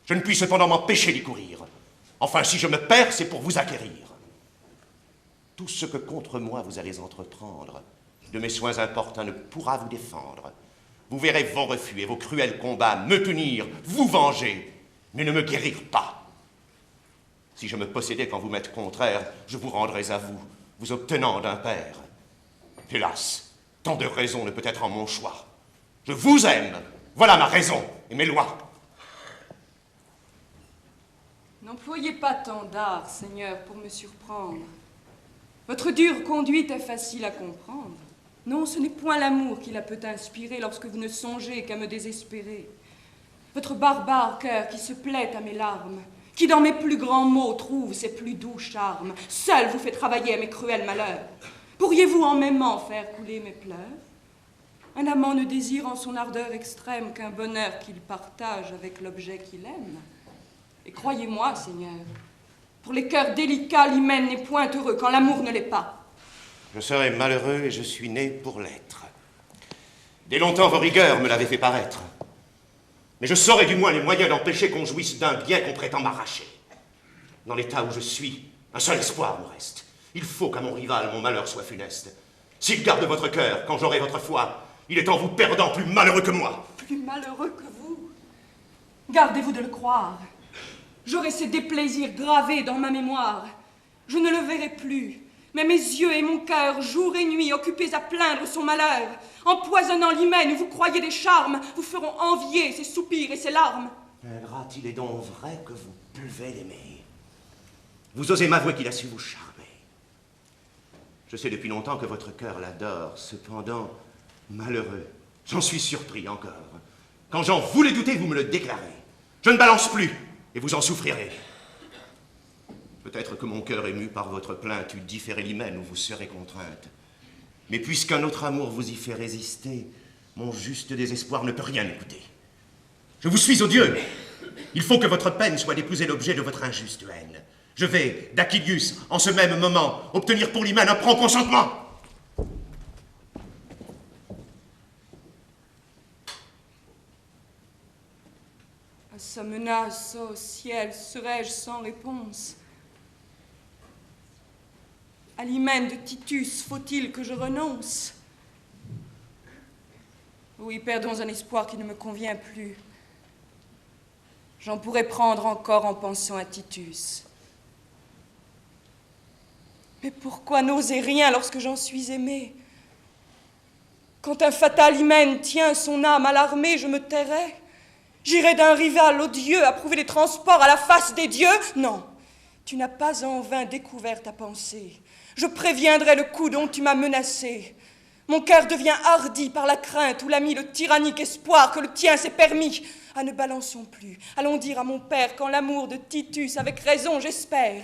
Je ne puis cependant m'empêcher d'y courir. Enfin, si je me perds, c'est pour vous acquérir. Tout ce que contre moi vous allez entreprendre, de mes soins importuns ne pourra vous défendre. Vous verrez vos refus et vos cruels combats me punir, vous venger, mais ne me guérir pas. Si je me possédais quand vous m'êtes contraire, je vous rendrais à vous, vous obtenant d'un père. Hélas, tant de raisons ne peut être en mon choix. Je vous aime, voilà ma raison et mes lois. N'employez pas tant d'art, Seigneur, pour me surprendre. Votre dure conduite est facile à comprendre. Non, ce n'est point l'amour qui la peut inspirer lorsque vous ne songez qu'à me désespérer. Votre barbare cœur qui se plaît à mes larmes, qui dans mes plus grands mots trouve ses plus doux charmes, seul vous fait travailler à mes cruels malheurs. Pourriez-vous en m'aimant faire couler mes pleurs? Un amant ne désire en son ardeur extrême qu'un bonheur qu'il partage avec l'objet qu'il aime. Et croyez-moi, Seigneur, pour les cœurs délicats, l'hymen n'est point heureux quand l'amour ne l'est pas. Je serai malheureux et je suis né pour l'être. Dès longtemps, vos rigueurs me l'avaient fait paraître. Mais je saurai du moins les moyens d'empêcher qu'on jouisse d'un bien qu'on prétend m'arracher. Dans l'état où je suis, un seul espoir me reste. Il faut qu'à mon rival, mon malheur soit funeste. S'il garde votre cœur, quand j'aurai votre foi, il est en vous perdant plus malheureux que moi. Plus malheureux que vous? Gardez-vous de le croire. J'aurai ces déplaisirs gravés dans ma mémoire. Je ne le verrai plus, mais mes yeux et mon cœur, jour et nuit, occupés à plaindre son malheur, empoisonnant l'hymen où vous croyez des charmes, vous feront envier ses soupirs et ses larmes. Ingrate, il est donc vrai que vous pouvez l'aimer. Vous osez m'avouer qu'il a su vous charmer. Je sais depuis longtemps que votre cœur l'adore, cependant, malheureux, j'en suis surpris encore. Quand j'en voulais douter, vous me le déclarez. Je ne balance plus, et vous en souffrirez. Peut-être que mon cœur ému par votre plainte eût différé l'hymen où vous serez contrainte. Mais puisqu'un autre amour vous y fait résister, mon juste désespoir ne peut rien écouter. Je vous suis odieux. Il faut que votre peine soit d'épouser l'objet de votre injuste haine. Je vais, d'Achillius, en ce même moment, obtenir pour l'hymen un prompt consentement. À sa menace, ô ciel, serais-je sans réponse? À l'hymen de Titus, faut-il que je renonce? Oui, perdons un espoir qui ne me convient plus. J'en pourrais prendre encore en pensant à Titus. Mais pourquoi n'oser rien lorsque j'en suis aimée? Quand un fatal hymen tient son âme à l'armée, je me tairai. J'irai d'un rival odieux approuver les transports à la face des dieux? Non, tu n'as pas en vain découvert ta pensée. Je préviendrai le coup dont tu m'as menacé. Mon cœur devient hardi par la crainte où l'a mis le tyrannique espoir que le tien s'est permis. Ah, ne balançons plus. Allons dire à mon père qu'en l'amour de Titus, avec raison, j'espère.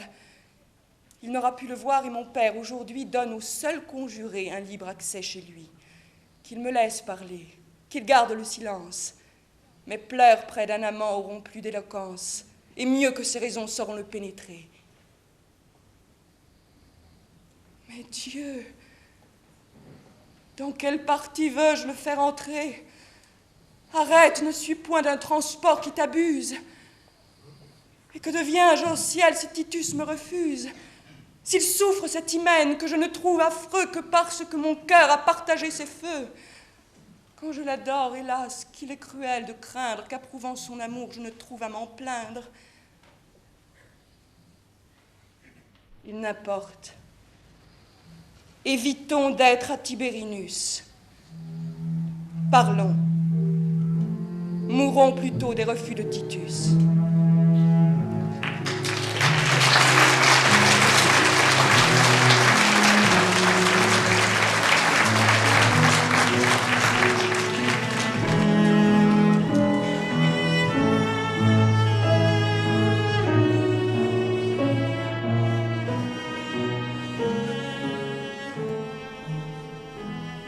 Il n'aura pu le voir et mon père, aujourd'hui, donne au seul conjuré un libre accès chez lui. Qu'il me laisse parler, qu'il garde le silence. Mes pleurs près d'un amant auront plus d'éloquence, et mieux que ses raisons sauront le pénétrer. Mais Dieu, dans quelle partie veux-je le faire entrer? Arrête, ne suis point d'un transport qui t'abuse. Et que deviens-je au ciel si Titus me refuse? S'il souffre cet hymen que je ne trouve affreux que parce que mon cœur a partagé ses feux? Quand je l'adore, hélas, qu'il est cruel de craindre qu'approuvant son amour, je ne trouve à m'en plaindre. Il n'importe. Évitons d'être à Tiberinus. Parlons. Mourons plutôt des refus de Titus.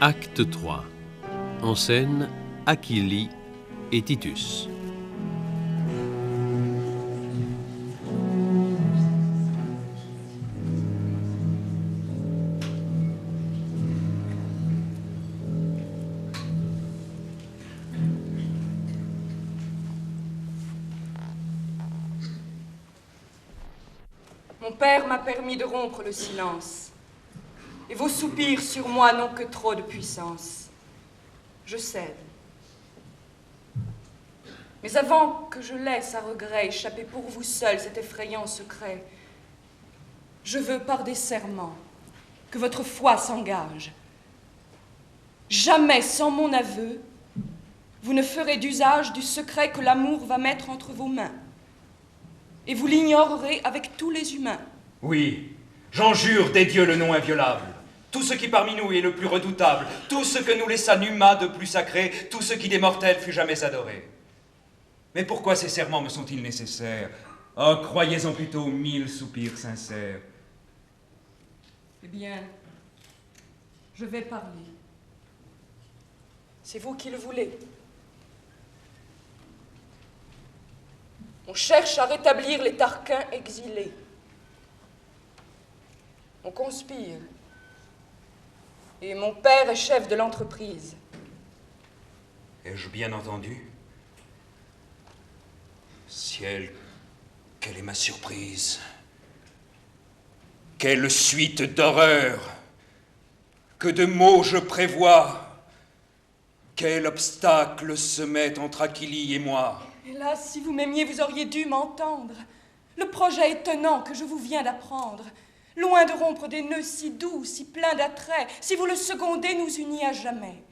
Acte 3. En scène, Achille et Titus. Mon père m'a permis de rompre le silence. Et vos soupirs sur moi n'ont que trop de puissance. Je cède. Mais avant que je laisse à regret échapper pour vous seul cet effrayant secret, je veux par des serments que votre foi s'engage. Jamais sans mon aveu, vous ne ferez d'usage du secret que l'amour va mettre entre vos mains. Et vous l'ignorerez avec tous les humains. Oui, j'en jure des dieux le nom inviolable. Tout ce qui parmi nous est le plus redoutable, tout ce que nous laissa Numa de plus sacré, tout ce qui des mortels fut jamais adoré. Mais pourquoi ces serments me sont-ils nécessaires? Oh, croyez-en plutôt 1000 soupirs sincères. Eh bien, je vais parler. C'est vous qui le voulez. On cherche à rétablir les Tarquins exilés. On conspire. Et mon père est chef de l'entreprise. Ai-je bien entendu? Ciel, quelle est ma surprise! Quelle suite d'horreurs! Que de maux je prévois! Quel obstacle se met entre Achille et moi! Hélas, si vous m'aimiez, vous auriez dû m'entendre. Le projet étonnant que je vous viens d'apprendre, loin de rompre des nœuds si doux, si pleins d'attrait, si vous le secondez, nous unit à jamais.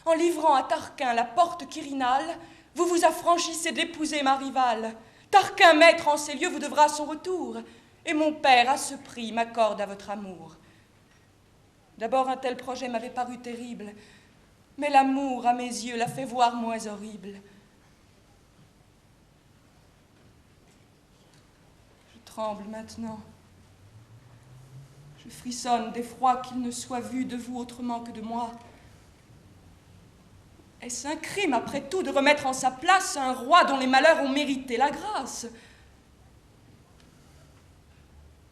En livrant à Tarquin la porte quirinale, vous vous affranchissez d'épouser ma rivale. Tarquin, maître en ces lieux, vous devra son retour, et mon père, à ce prix, m'accorde à votre amour. D'abord, un tel projet m'avait paru terrible, mais l'amour, à mes yeux, l'a fait voir moins horrible. Je tremble maintenant. Je frissonne d'effroi qu'il ne soit vu de vous autrement que de moi. Est-ce un crime, après tout, de remettre en sa place un roi dont les malheurs ont mérité la grâce?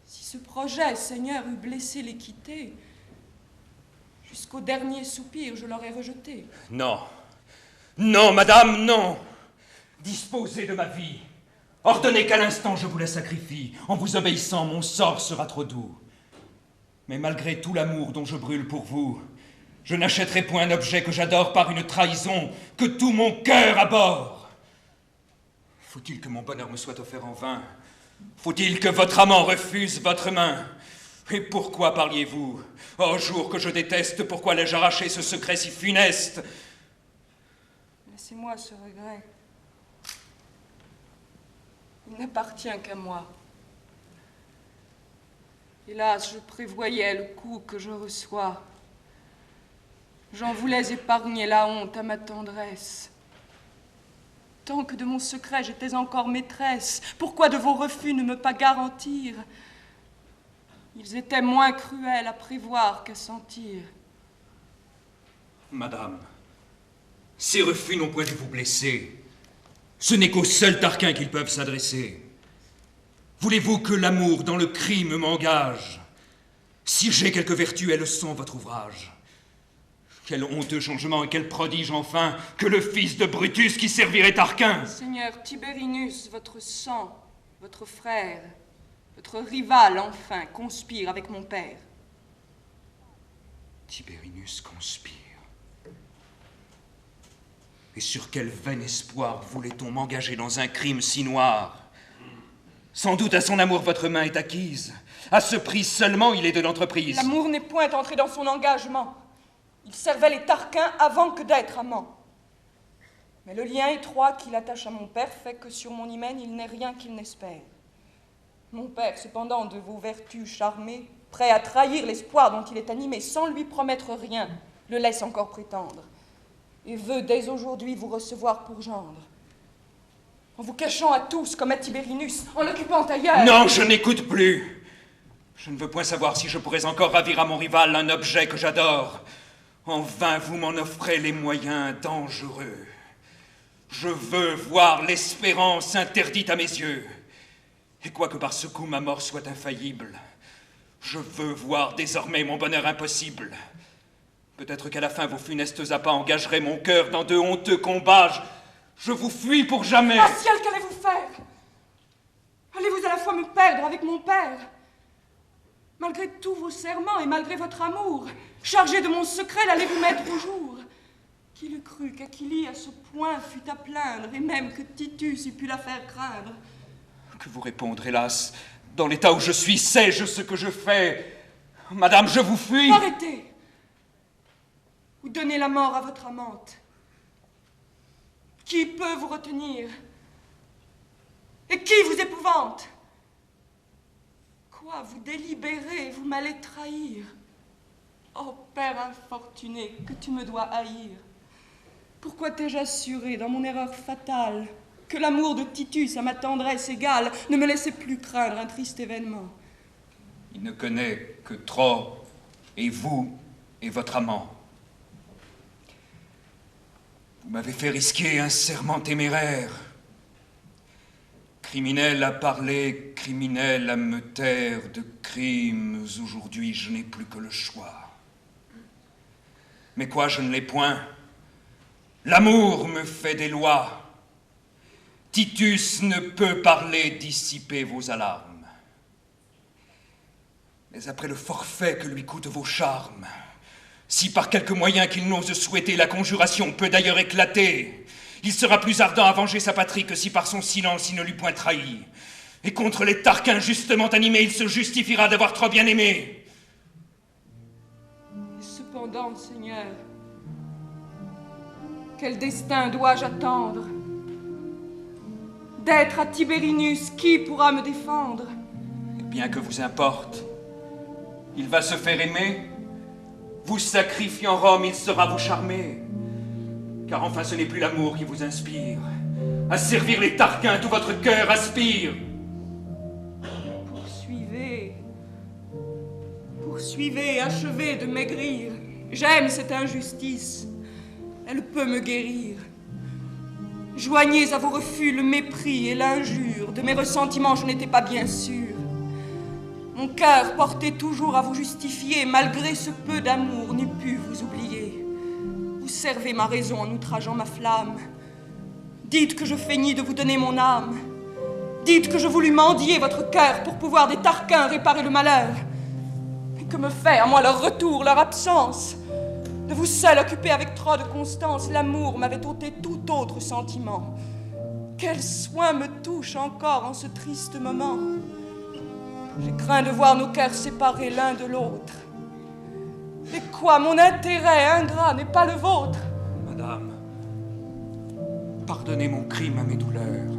Si ce projet, Seigneur, eût blessé l'équité, jusqu'au dernier soupir, je l'aurais rejeté. Non. Non, madame, non. Disposez de ma vie. Ordonnez qu'à l'instant je vous la sacrifie. En vous obéissant, mon sort sera trop doux. Mais malgré tout l'amour dont je brûle pour vous, je n'achèterai point un objet que j'adore par une trahison que tout mon cœur abhorre. Faut-il que mon bonheur me soit offert en vain? Faut-il que votre amant refuse votre main? Et pourquoi parliez-vous? Oh, jour que je déteste, pourquoi l'ai-je arraché ce secret si funeste? Laissez-moi ce regret. Il n'appartient qu'à moi. Hélas, je prévoyais le coup que je reçois. J'en voulais épargner la honte à ma tendresse. Tant que de mon secret j'étais encore maîtresse, pourquoi de vos refus ne me pas garantir? Ils étaient moins cruels à prévoir qu'à sentir. Madame, ces refus n'ont point dû vous blesser. Ce n'est qu'au seul Tarquin qu'ils peuvent s'adresser. Voulez-vous que l'amour dans le crime m'engage? Si j'ai quelque vertu, elles sont votre ouvrage. Quel honteux changement et quel prodige enfin que le fils de Brutus qui servirait Tarquin! Seigneur Tiberinus, votre sang, votre frère, votre rival enfin conspire avec mon père. Tiberinus conspire. Et sur quel vain espoir voulait-on m'engager dans un crime si noir? Sans doute à son amour votre main est acquise. À ce prix seulement il est de l'entreprise. L'amour n'est point entré dans son engagement. Il servait les Tarquins avant que d'être amant. Mais le lien étroit qui l'attache à mon père fait que sur mon hymen il n'est rien qu'il n'espère. Mon père, cependant, de vos vertus charmées, prêt à trahir l'espoir dont il est animé sans lui promettre rien, le laisse encore prétendre, et veut dès aujourd'hui vous recevoir pour gendre. En vous cachant à tous comme à Tiberinus, en l'occupant ailleurs. Non, je n'écoute plus. Je ne veux point savoir si je pourrais encore ravir à mon rival un objet que j'adore. En vain vous m'en offrez les moyens dangereux. Je veux voir l'espérance interdite à mes yeux. Et quoique par ce coup ma mort soit infaillible, je veux voir désormais mon bonheur impossible. Peut-être qu'à la fin vos funestes appâts engageraient mon cœur dans de honteux combats. Je vous fuis pour jamais. Ah ciel, qu'allez-vous faire? Allez-vous à la fois me perdre avec mon père? Malgré tous vos serments et malgré votre amour, chargé de mon secret, l'allez-vous mettre au jour? Qui l'eût cru qu'Aquilie à ce point fût à plaindre, et même que Titus eût pu la faire craindre? Que vous répondre, hélas? Dans l'état où je suis, sais-je ce que je fais? Madame, je vous fuis. Arrêtez! Ou donnez la mort à votre amante. Qui peut vous retenir? Et qui vous épouvante? Quoi, vous délibérez, vous m'allez trahir? Oh, père infortuné, que tu me dois haïr. Pourquoi t'ai-je assuré, dans mon erreur fatale, que l'amour de Titus à ma tendresse égale ne me laissait plus craindre un triste événement? Il ne connaît que trop, et vous, et votre amant. Vous m'avez fait risquer un serment téméraire. Criminel à parler, criminel à me taire de crimes. Aujourd'hui, je n'ai plus que le choix. Mais quoi, je ne l'ai point. L'amour me fait des lois. Titus ne peut parler, dissiper vos alarmes. Mais après le forfait que lui coûtent vos charmes, si par quelque moyen qu'il n'ose souhaiter la conjuration peut d'ailleurs éclater, il sera plus ardent à venger sa patrie que si par son silence il ne l'eût point trahi. Et contre les Tarquins justement animés, il se justifiera d'avoir trop bien aimé. Et cependant, Seigneur, quel destin dois-je attendre? D'être à Tiberinus, qui pourra me défendre? Et bien que vous importe, il va se faire aimer. Vous sacrifiant Rome, il sera vous charmer. Car enfin ce n'est plus l'amour qui vous inspire. À servir les Tarquins, tout votre cœur aspire. Suivez, achevez de maigrir. J'aime cette injustice. Elle peut me guérir. Joignez à vos refus le mépris et l'injure. De mes ressentiments, je n'étais pas bien sûre. Mon cœur, porté toujours à vous justifier, malgré ce peu d'amour, n'eût pu vous oublier. Vous servez ma raison en outrageant ma flamme. Dites que je feignis de vous donner mon âme. Dites que je voulus mendier votre cœur pour pouvoir des Tarquins réparer le malheur. Mais que me fait à moi leur retour, leur absence? De vous seul occupé avec trop de constance, l'amour m'avait ôté tout autre sentiment. Quel soin me touche encore en ce triste moment. J'ai craint de voir nos cœurs séparés l'un de l'autre. Et quoi, mon intérêt ingrat n'est pas le vôtre? Madame, pardonnez mon crime à mes douleurs.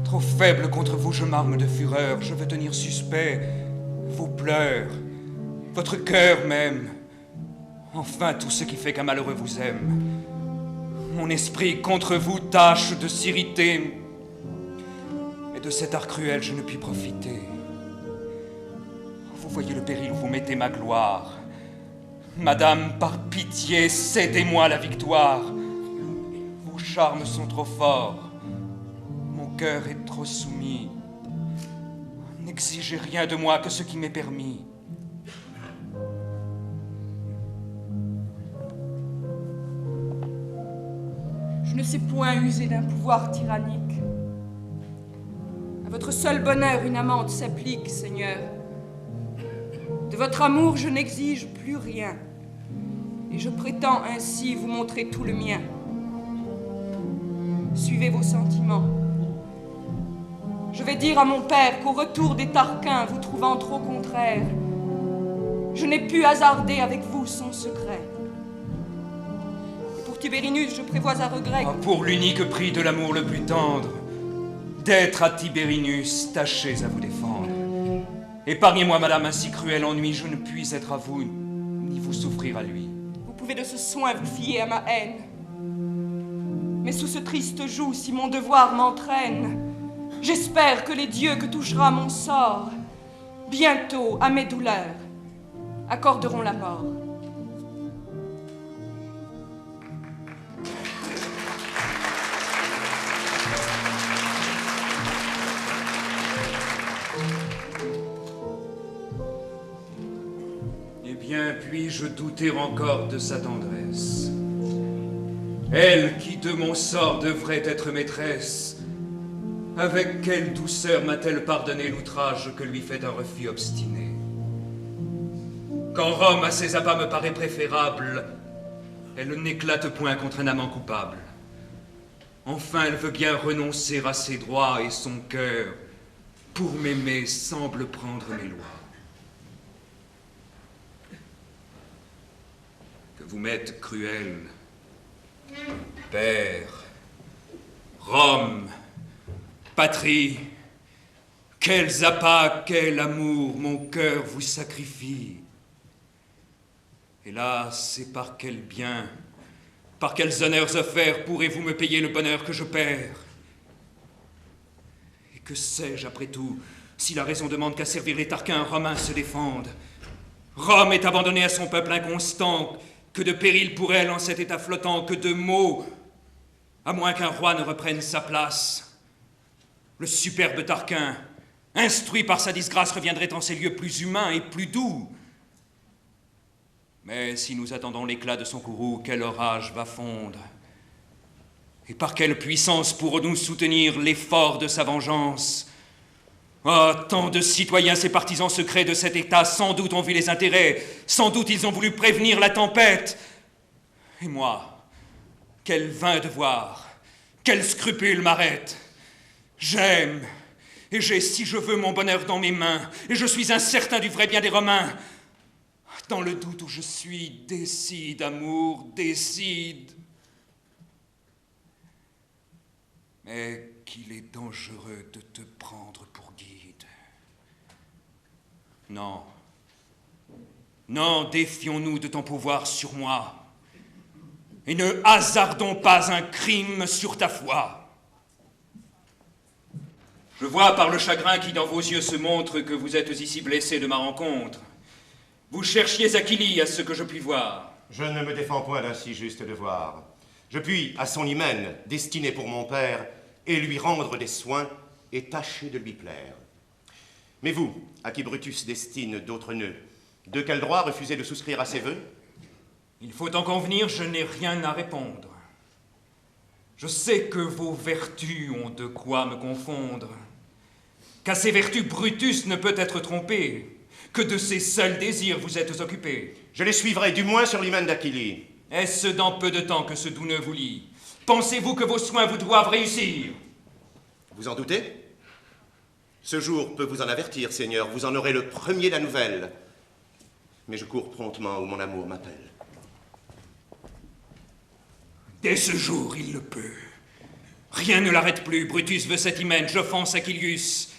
Trop faible contre vous, je m'arme de fureur. Je veux tenir suspect vos pleurs, votre cœur même. Enfin, tout ce qui fait qu'un malheureux vous aime. Mon esprit contre vous tâche de s'irriter. Et de cet art cruel, je ne puis profiter. Vous voyez le péril où vous mettez ma gloire. Madame, par pitié, cédez-moi la victoire. Vos charmes sont trop forts. Mon cœur est trop soumis. N'exigez rien de moi que ce qui m'est permis. Je ne sais point user d'un pouvoir tyrannique. À votre seul bonheur, une amante s'applique, Seigneur. De votre amour, je n'exige plus rien. Et je prétends ainsi vous montrer tout le mien. Suivez vos sentiments. Je vais dire à mon père qu'au retour des Tarquins, vous trouvant trop contraire, je n'ai pu hasarder avec vous son secret. Et pour Tibérinus, je prévois à regret. Pour l'unique prix de l'amour le plus tendre, d'être à Tibérinus, tâchez à vous défendre. Épargnez-moi, madame, un si cruel ennui, je ne puis être à vous, ni vous souffrir à lui. Vous pouvez de ce soin vous fier à ma haine. Mais sous ce triste joug, si mon devoir m'entraîne, j'espère que les dieux que touchera mon sort, bientôt, à mes douleurs, accorderont la mort. Eh bien, puis-je douter encore de sa tendresse? Elle qui de mon sort devrait être maîtresse, avec quelle douceur m'a-t-elle pardonné l'outrage que lui fait un refus obstiné? Quand Rome à ses abats me paraît préférable, elle n'éclate point contre un amant coupable. Enfin, elle veut bien renoncer à ses droits et son cœur, pour m'aimer, semble prendre mes lois. Que vous m'êtes cruel, Père, Rome, patrie, quels appâts, quel amour mon cœur vous sacrifie. Hélas, c'est par quel bien, par quels honneurs offerts pourrez-vous me payer le bonheur que je perds? Et que sais-je après tout, si la raison demande qu'à servir les Tarquins, Romains se défendent? Rome est abandonnée à son peuple inconstant, que de périls pour elle en cet état flottant, que de maux, à moins qu'un roi ne reprenne sa place. Le superbe Tarquin, instruit par sa disgrâce, reviendrait en ces lieux plus humains et plus doux. Mais si nous attendons l'éclat de son courroux, quel orage va fondre? Et par quelle puissance pourrons-nous soutenir l'effort de sa vengeance? Ah, tant de citoyens, ces partisans secrets de cet État, sans doute ont vu les intérêts, sans doute ils ont voulu prévenir la tempête. Et moi, quel vain devoir, quel scrupule m'arrête? J'aime, et j'ai, si je veux, mon bonheur dans mes mains, et je suis incertain du vrai bien des Romains. Dans le doute où je suis, décide, amour, décide. Mais qu'il est dangereux de te prendre pour guide. Non, non, défions-nous de ton pouvoir sur moi, et ne hasardons pas un crime sur ta foi. Je vois par le chagrin qui dans vos yeux se montre que vous êtes ici blessé de ma rencontre, Vous cherchiez Achille, à ce que je puis voir. Je ne me défends point d'un si juste devoir. Je puis, à son hymen, destiné pour mon père, et lui rendre des soins, et tâcher de lui plaire. Mais vous, à qui Brutus destine d'autres nœuds, de quel droit refusez de souscrire à ses vœux? Il faut en convenir, je n'ai rien à répondre. Je sais que vos vertus ont de quoi me confondre, qu'à ces vertus Brutus ne peut être trompé, que de ses seuls désirs vous êtes occupé. Je les suivrai, du moins sur l'hymen d'Achille. Est-ce dans peu de temps que ce doux nœud vous lie? Pensez-vous que vos soins vous doivent réussir? Vous en doutez? Ce jour peut vous en avertir, Seigneur, vous en aurez le premier la nouvelle. Mais je cours promptement où mon amour m'appelle. Dès ce jour, il le peut. Rien ne l'arrête plus. Brutus veut cet hymen, j'offense Achillius.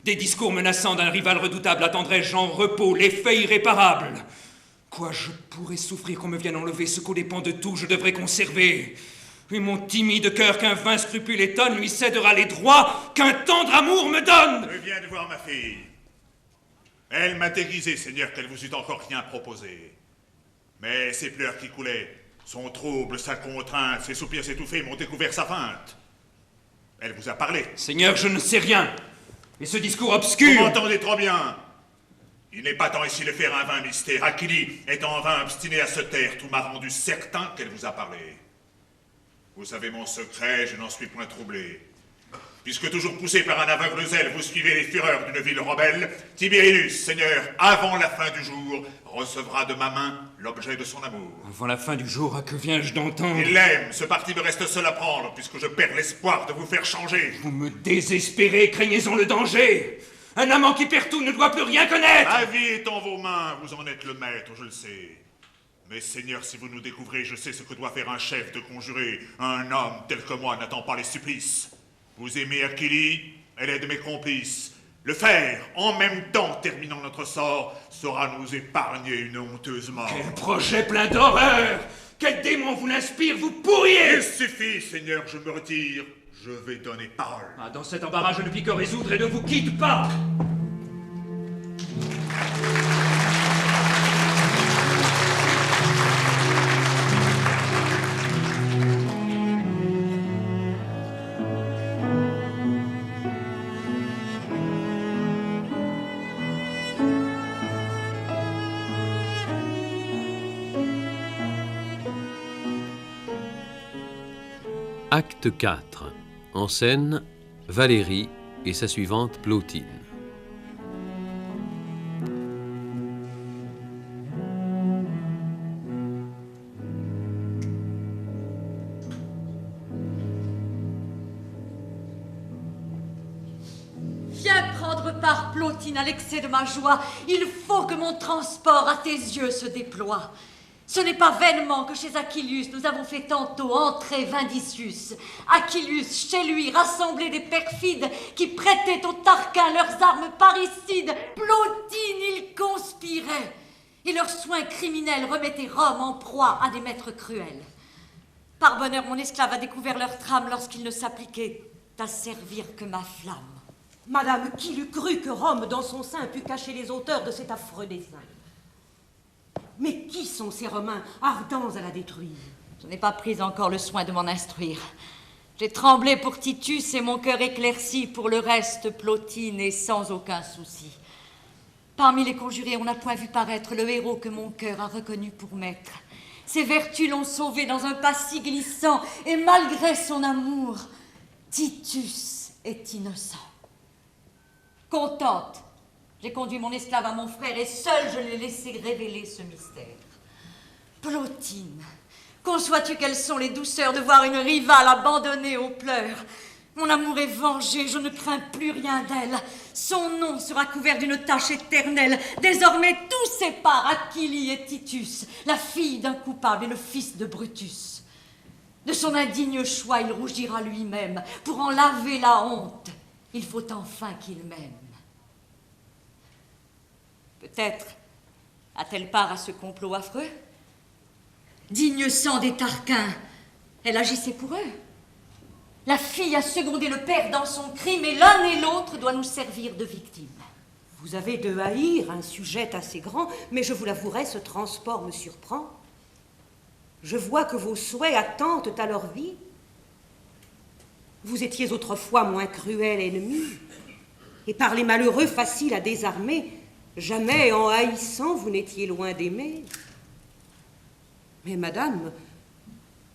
Des discours menaçants d'un rival redoutable attendrai-je en repos l'effet irréparable. Quoi, je pourrais souffrir qu'on me vienne enlever ce qu'au dépend de tout je devrais conserver. Et mon timide cœur qu'un vain scrupule étonne lui cédera les droits qu'un tendre amour me donne. Je viens de voir ma fille. Elle m'a déguisé, Seigneur, qu'elle vous eût encore rien proposé. Mais ses pleurs qui coulaient, son trouble, sa contrainte, ses soupirs étouffés m'ont découvert sa feinte. Elle vous a parlé. Seigneur, je ne sais rien. Et ce discours obscur... Vous m'entendez trop bien. Il n'est pas temps ici de faire un vain mystère. Achille, étant en vain obstiné à se taire, tout m'a rendu certain qu'elle vous a parlé. Vous savez mon secret, je n'en suis point troublé. Puisque toujours poussé par un aveugle zèle, vous suivez les fureurs d'une ville rebelle, Tiberinus, Seigneur, avant la fin du jour, recevra de ma main l'objet de son amour. Avant la fin du jour, que viens-je d'entendre? Il l'aime, ce parti me reste seul à prendre, puisque je perds l'espoir de vous faire changer. Vous me désespérez, craignez-en le danger. Un amant qui perd tout ne doit plus rien connaître. Ma vie est en vos mains, vous en êtes le maître, je le sais. Mais Seigneur, si vous nous découvrez, je sais ce que doit faire un chef de conjurer. Un homme tel que moi n'attend pas les supplices. Vous aimez Achille, elle est de mes complices. Le faire, en même temps terminant notre sort, saura nous épargner une honteuse mort. Quel projet plein d'horreur! Quel démon vous l'inspire, vous pourriez! Il suffit, Seigneur, je me retire. Je vais donner parole. Ah, dans cet embarras, je ne puis que résoudre et ne vous quitte pas! Acte 4. En scène, Valérie et sa suivante Plotine. Viens prendre part, Plotine, à l'excès de ma joie. Il faut que mon transport à tes yeux se déploie. Ce n'est pas vainement que chez Achillius nous avons fait tantôt entrer Vindicius. Achillius, chez lui, rassemblait des perfides qui prêtaient aux Tarquins leurs armes parricides. Plotine, ils conspiraient. Et leurs soins criminels remettaient Rome en proie à des maîtres cruels. Par bonheur, mon esclave a découvert leur trame lorsqu'il ne s'appliquait à servir que ma flamme. Madame, qui l'eût cru que Rome, dans son sein, pût cacher les auteurs de cet affreux dessein? Mais qui sont ces Romains ardents à la détruire? Je n'ai pas pris encore le soin de m'en instruire. J'ai tremblé pour Titus et mon cœur éclairci pour le reste, Plotine, et sans aucun souci. Parmi les conjurés, on n'a point vu paraître le héros que mon cœur a reconnu pour maître. Ses vertus l'ont sauvé dans un pas si glissant, et malgré son amour, Titus est innocent. Contente, j'ai conduit mon esclave à mon frère et seul je l'ai laissé révéler ce mystère. Plotine, conçois-tu quelles sont les douceurs de voir une rivale abandonnée aux pleurs? Mon amour est vengé, je ne crains plus rien d'elle. Son nom sera couvert d'une tache éternelle. Désormais tout sépare Achille et Titus, la fille d'un coupable et le fils de Brutus. De son indigne choix, il rougira lui-même. Pour en laver la honte, il faut enfin qu'il m'aime. Peut-être a-t-elle part à ce complot affreux? Digne sang des Tarquins, elle agissait pour eux. La fille a secondé le père dans son crime et l'un et l'autre doit nous servir de victime. Vous avez de haïr un sujet assez grand, mais je vous l'avouerai, ce transport me surprend. Je vois que vos souhaits attentent à leur vie. Vous étiez autrefois moins cruel ennemi, et par les malheureux faciles à désarmer, jamais en haïssant vous n'étiez loin d'aimer. Mais madame,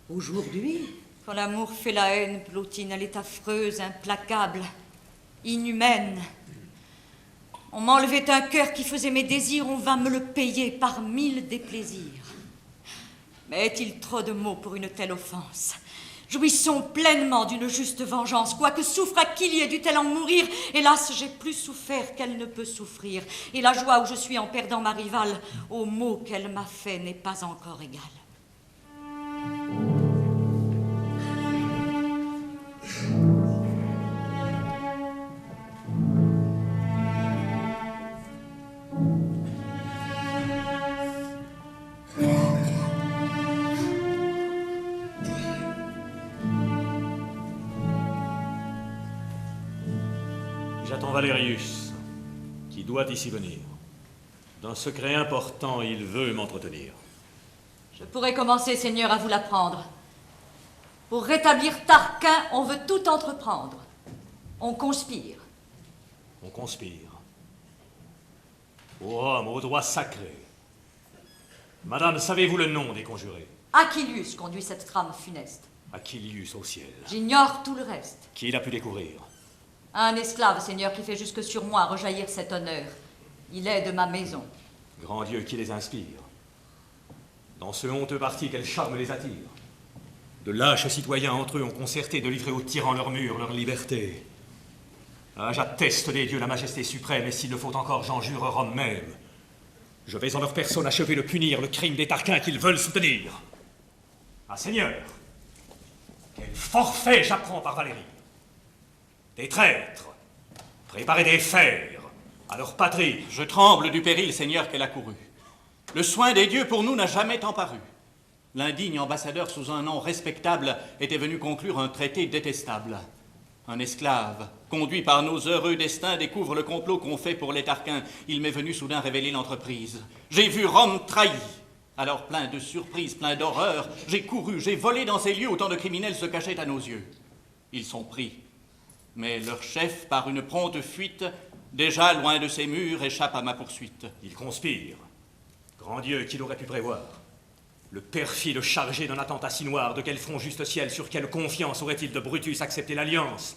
aujourd'hui... Quand l'amour fait la haine, Plotine, elle est affreuse, implacable, inhumaine. On m'enlevait un cœur qui faisait mes désirs, on va me le payer par 1000 déplaisirs. Mais est-il trop de mots pour une telle offense? Jouissons pleinement d'une juste vengeance, quoique souffre Achille ait dû-elle en mourir. Hélas, j'ai plus souffert qu'elle ne peut souffrir, et la joie où je suis en perdant ma rivale, au mot qu'elle m'a fait, n'est pas encore égale. J'attends Valérius, qui doit ici venir. D'un secret important, il veut m'entretenir. Je pourrais commencer, Seigneur, à vous l'apprendre. Pour rétablir Tarquin, on veut tout entreprendre. On conspire. On conspire. Ô Rome, au droit sacré. Madame, savez-vous le nom des conjurés? Achillius conduit cette trame funeste. Achillius au ciel. J'ignore tout le reste. Qui l'a pu découvrir? Un esclave, Seigneur, qui fait jusque sur moi rejaillir cet honneur. Il est de ma maison. Grand Dieu, qui les inspire. Dans ce honteux parti, quel charme les attire. De lâches citoyens entre eux ont concerté de livrer aux tyrans leurs murs, leur liberté. Ah, j'atteste des dieux la majesté suprême, et s'il le faut encore, j'en jure Rome même. Je vais en leur personne achever de punir le crime des Tarquins qu'ils veulent soutenir. Ah, Seigneur, quel forfait j'apprends par Valérie. Des traîtres, préparer des fers à leur patrie. Je tremble du péril, Seigneur, qu'elle a couru. Le soin des dieux pour nous n'a jamais tant paru. L'indigne ambassadeur sous un nom respectable était venu conclure un traité détestable. Un esclave, conduit par nos heureux destins, découvre le complot qu'on fait pour les Tarquins. Il m'est venu soudain révéler l'entreprise. J'ai vu Rome trahie. Alors, plein de surprise, plein d'horreur, j'ai couru, j'ai volé dans ces lieux où tant de criminels se cachaient à nos yeux. Ils sont pris. Mais leur chef, par une prompte fuite, déjà loin de ses murs, échappe à ma poursuite. Ils conspirent. Grand Dieu, qui l'aurait pu prévoir? Le perfide chargé d'un attentat si noir, de quel front juste ciel, sur quelle confiance aurait-il de Brutus accepté l'alliance?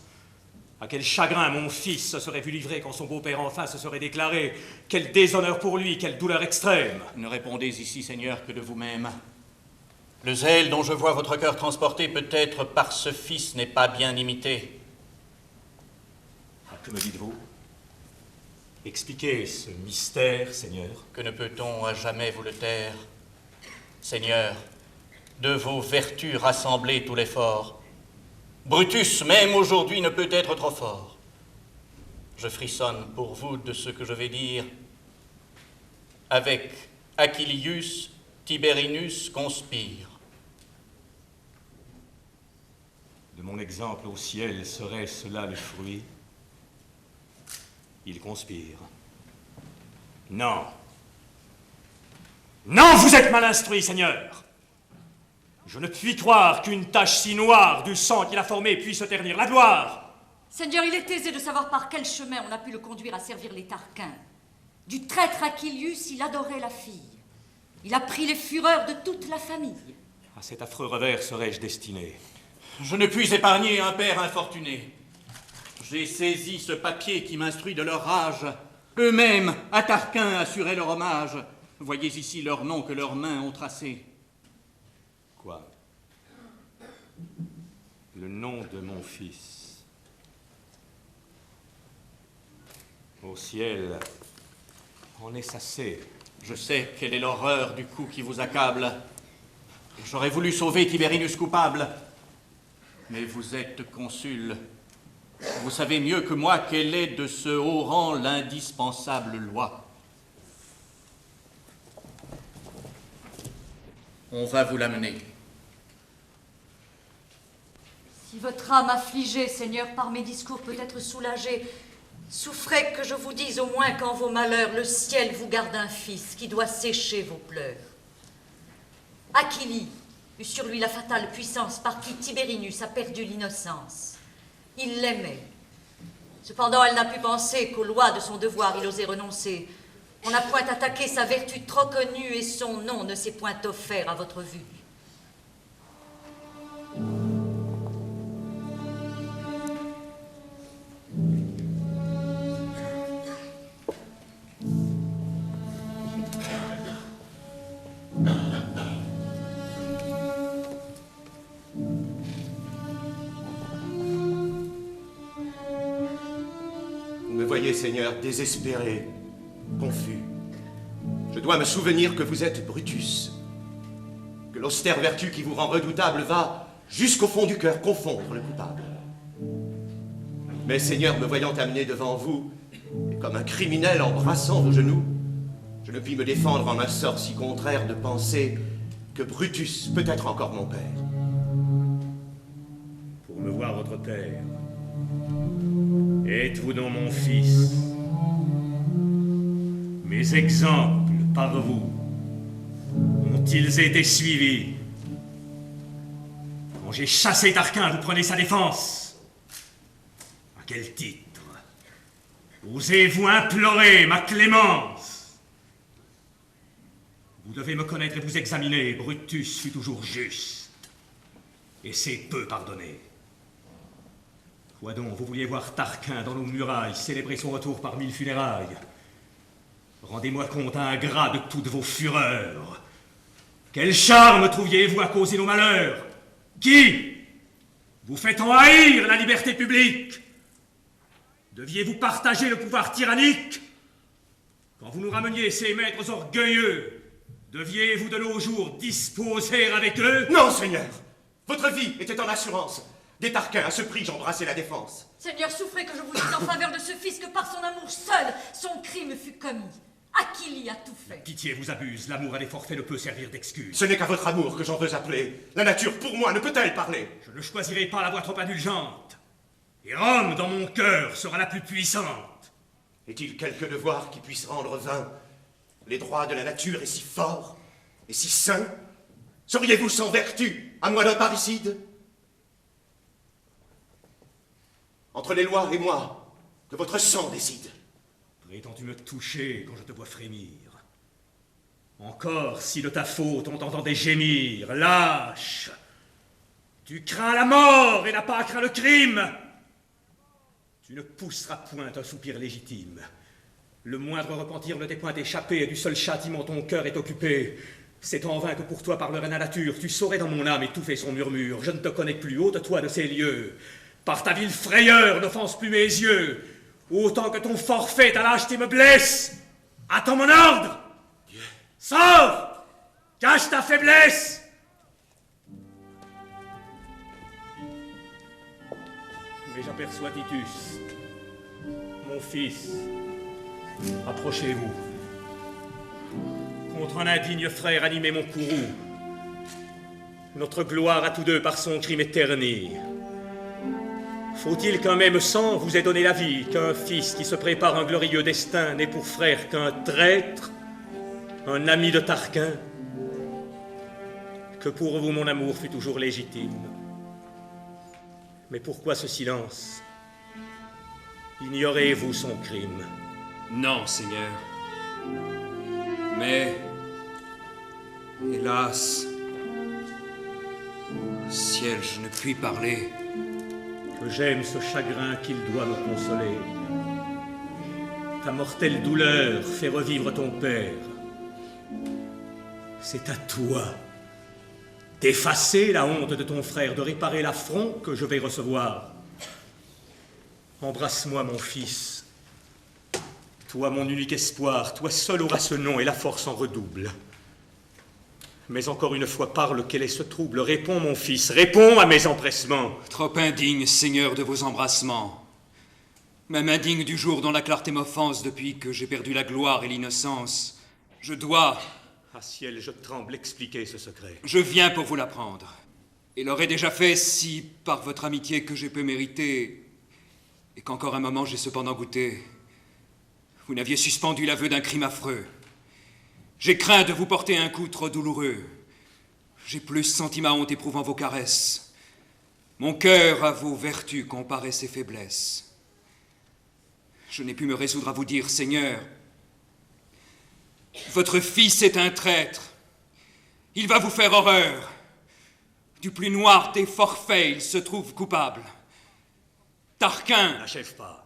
À quel chagrin mon fils se serait vu livré quand son beau-père enfin se serait déclaré? Quel déshonneur pour lui, quelle douleur extrême! Ne répondez ici, Seigneur, que de vous-même. Le zèle dont je vois votre cœur transporté, peut-être par ce fils, n'est pas bien imité. Que me dites-vous? Expliquez ce mystère, Seigneur. Que ne peut-on à jamais vous le taire? Seigneur, de vos vertus rassemblées tout l'effort, Brutus, même aujourd'hui, ne peut être trop fort. Je frissonne pour vous de ce que je vais dire. Avec Achillius, Tiberinus conspire. De mon exemple au ciel, serait-ce là le fruit? Il conspire. Non. Non, vous êtes mal instruit, Seigneur. Je ne puis croire qu'une tache si noire du sang qu'il a formé puisse ternir la gloire. Seigneur, il est aisé de savoir par quel chemin on a pu le conduire à servir les Tarquins. Du traître Achillius, il adorait la fille. Il a pris les fureurs de toute la famille. À cet affreux revers serais-je destiné? Je ne puis épargner un père infortuné. J'ai saisi ce papier qui m'instruit de leur rage. Eux-mêmes, à Tarquin, assuraient leur hommage. Voyez ici leurs noms que leurs mains ont tracés. Quoi? Le nom de mon fils. Au ciel, en est assez. Je sais quelle est l'horreur du coup qui vous accable. J'aurais voulu sauver Tiberinus coupable. Mais vous êtes consul. Vous savez mieux que moi quelle est de ce haut rang l'indispensable loi. On va vous l'amener. Si votre âme affligée, Seigneur, par mes discours peut être soulagée, Souffrez que je vous dise au moins qu'en vos malheurs, le ciel vous garde un fils qui doit sécher vos pleurs. Achille eut sur lui la fatale puissance par qui Tibérinus a perdu l'innocence. Il l'aimait. Cependant, elle n'a pu penser qu'aux lois de son devoir il osait renoncer. On n'a point attaqué sa vertu trop connue et son nom ne s'est point offert à votre vue. Vous me voyez, Seigneur, désespéré, confus. Je dois me souvenir que vous êtes Brutus, que l'austère vertu qui vous rend redoutable va jusqu'au fond du cœur confondre le coupable. Mais, Seigneur, me voyant amené devant vous, et comme un criminel embrassant vos genoux, je ne puis me défendre en un sort si contraire de penser que Brutus peut être encore mon père. Pour me voir votre père, êtes-vous donc mon fils? Mes exemples par vous ont-ils été suivis? Quand j'ai chassé Tarquin, vous prenez sa défense. À quel titre? Osez-vous implorer ma clémence? Vous devez me connaître et vous examiner. Brutus fut toujours juste. Et c'est peu pardonné. Quoi donc, vous vouliez voir Tarquin dans nos murailles, célébrer son retour par 1000 funérailles. Rendez-moi compte ingrat de toutes vos fureurs. Quel charme trouviez-vous à causer nos malheurs? Qui vous fait-on haïr la liberté publique? Deviez-vous partager le pouvoir tyrannique? Quand vous nous rameniez ces maîtres orgueilleux, deviez-vous de nos jours disposer avec eux? Non, Seigneur! Votre vie était en assurance. Des Tarquins, à ce prix, j'embrassais la défense. Seigneur, souffrez que je vous dise en faveur de ce fils que par son amour seul, son crime fut commis. Achille a tout fait. Pitié vous abuse, l'amour à des forfaits ne peut servir d'excuse. Ce n'est qu'à votre amour que j'en veux appeler. La nature, pour moi, ne peut-elle parler? Je ne choisirai pas la voie trop indulgente. Et Rome, dans mon cœur, sera la plus puissante. Est-il quelque devoir qui puisse rendre vain les droits de la nature est si forts et si saints? Seriez-vous sans vertu, à moi d'un parricide? Entre les lois et moi, que votre sang décide. Prétends-tu me toucher quand je te vois frémir? Encore, si de ta faute on t'entendait gémir, lâche! Tu crains la mort et n'as pas à craindre le crime! Tu ne pousseras point un soupir légitime. Le moindre repentir ne t'est point échappé et du seul châtiment ton cœur est occupé. C'est en vain que pour toi parlerait la nature. Tu saurais dans mon âme étouffer son murmure. Je ne te connais plus, ôte-toi de ces lieux. Par ta vile frayeur, n'offense plus mes yeux. Autant que ton forfait, ta lâcheté me blesse. Attends mon ordre. Sauve! Cache ta faiblesse! Mais j'aperçois Titus, mon fils. Approchez-vous. Contre un indigne frère animez mon courroux. Notre gloire à tous deux par son crime est ternie. Faut-il qu'un même sang vous ait donné la vie, qu'un fils qui se prépare un glorieux destin n'ait pour frère qu'un traître, un ami de Tarquin? Que pour vous mon amour fut toujours légitime. Mais pourquoi ce silence? Ignorez-vous son crime? Non, Seigneur. Mais, hélas, ciel, je ne puis parler. Que j'aime ce chagrin qu'il doit me consoler. Ta mortelle douleur fait revivre ton père. C'est à toi d'effacer la honte de ton frère, de réparer l'affront que je vais recevoir. Embrasse-moi, mon fils. Toi, mon unique espoir, toi seul auras ce nom et la force en redouble. Mais encore une fois, parle, quel est ce trouble? Réponds, mon fils, réponds à mes empressements. Trop indigne, Seigneur, de vos embrassements. Même indigne du jour dont la clarté m'offense depuis que j'ai perdu la gloire et l'innocence. Je dois... Ah ciel, je tremble, expliquer ce secret. Je viens pour vous l'apprendre. Et l'aurais déjà fait si, par votre amitié que je peux mériter, et qu'encore un moment j'ai cependant goûté, vous n'aviez suspendu l'aveu d'un crime affreux. J'ai craint de vous porter un coup trop douloureux. J'ai plus senti ma honte éprouvant vos caresses. Mon cœur à vos vertus comparait ses faiblesses. Je n'ai pu me résoudre à vous dire, Seigneur, votre fils est un traître. Il va vous faire horreur. Du plus noir des forfaits, il se trouve coupable. Tarquin... N'achève pas.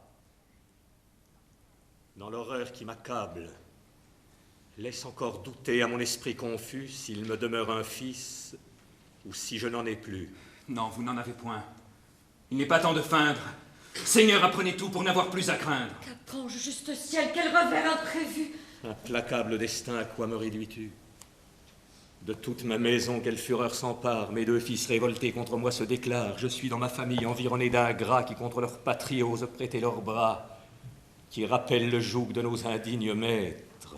Dans l'horreur qui m'accable, laisse encore douter à mon esprit confus s'il me demeure un fils ou si je n'en ai plus. Non, vous n'en avez point. Il n'est pas temps de feindre. Seigneur, apprenez tout pour n'avoir plus à craindre. Qu'apprends-je, juste ciel, quel revers imprévu! Implacable destin, à quoi me réduis-tu? De toute ma maison, quelle fureur s'empare, mes 2 fils révoltés contre moi se déclarent. Je suis dans ma famille environné d'ingrats qui contre leur patrie osent prêter leurs bras, qui rappellent le joug de nos indignes maîtres.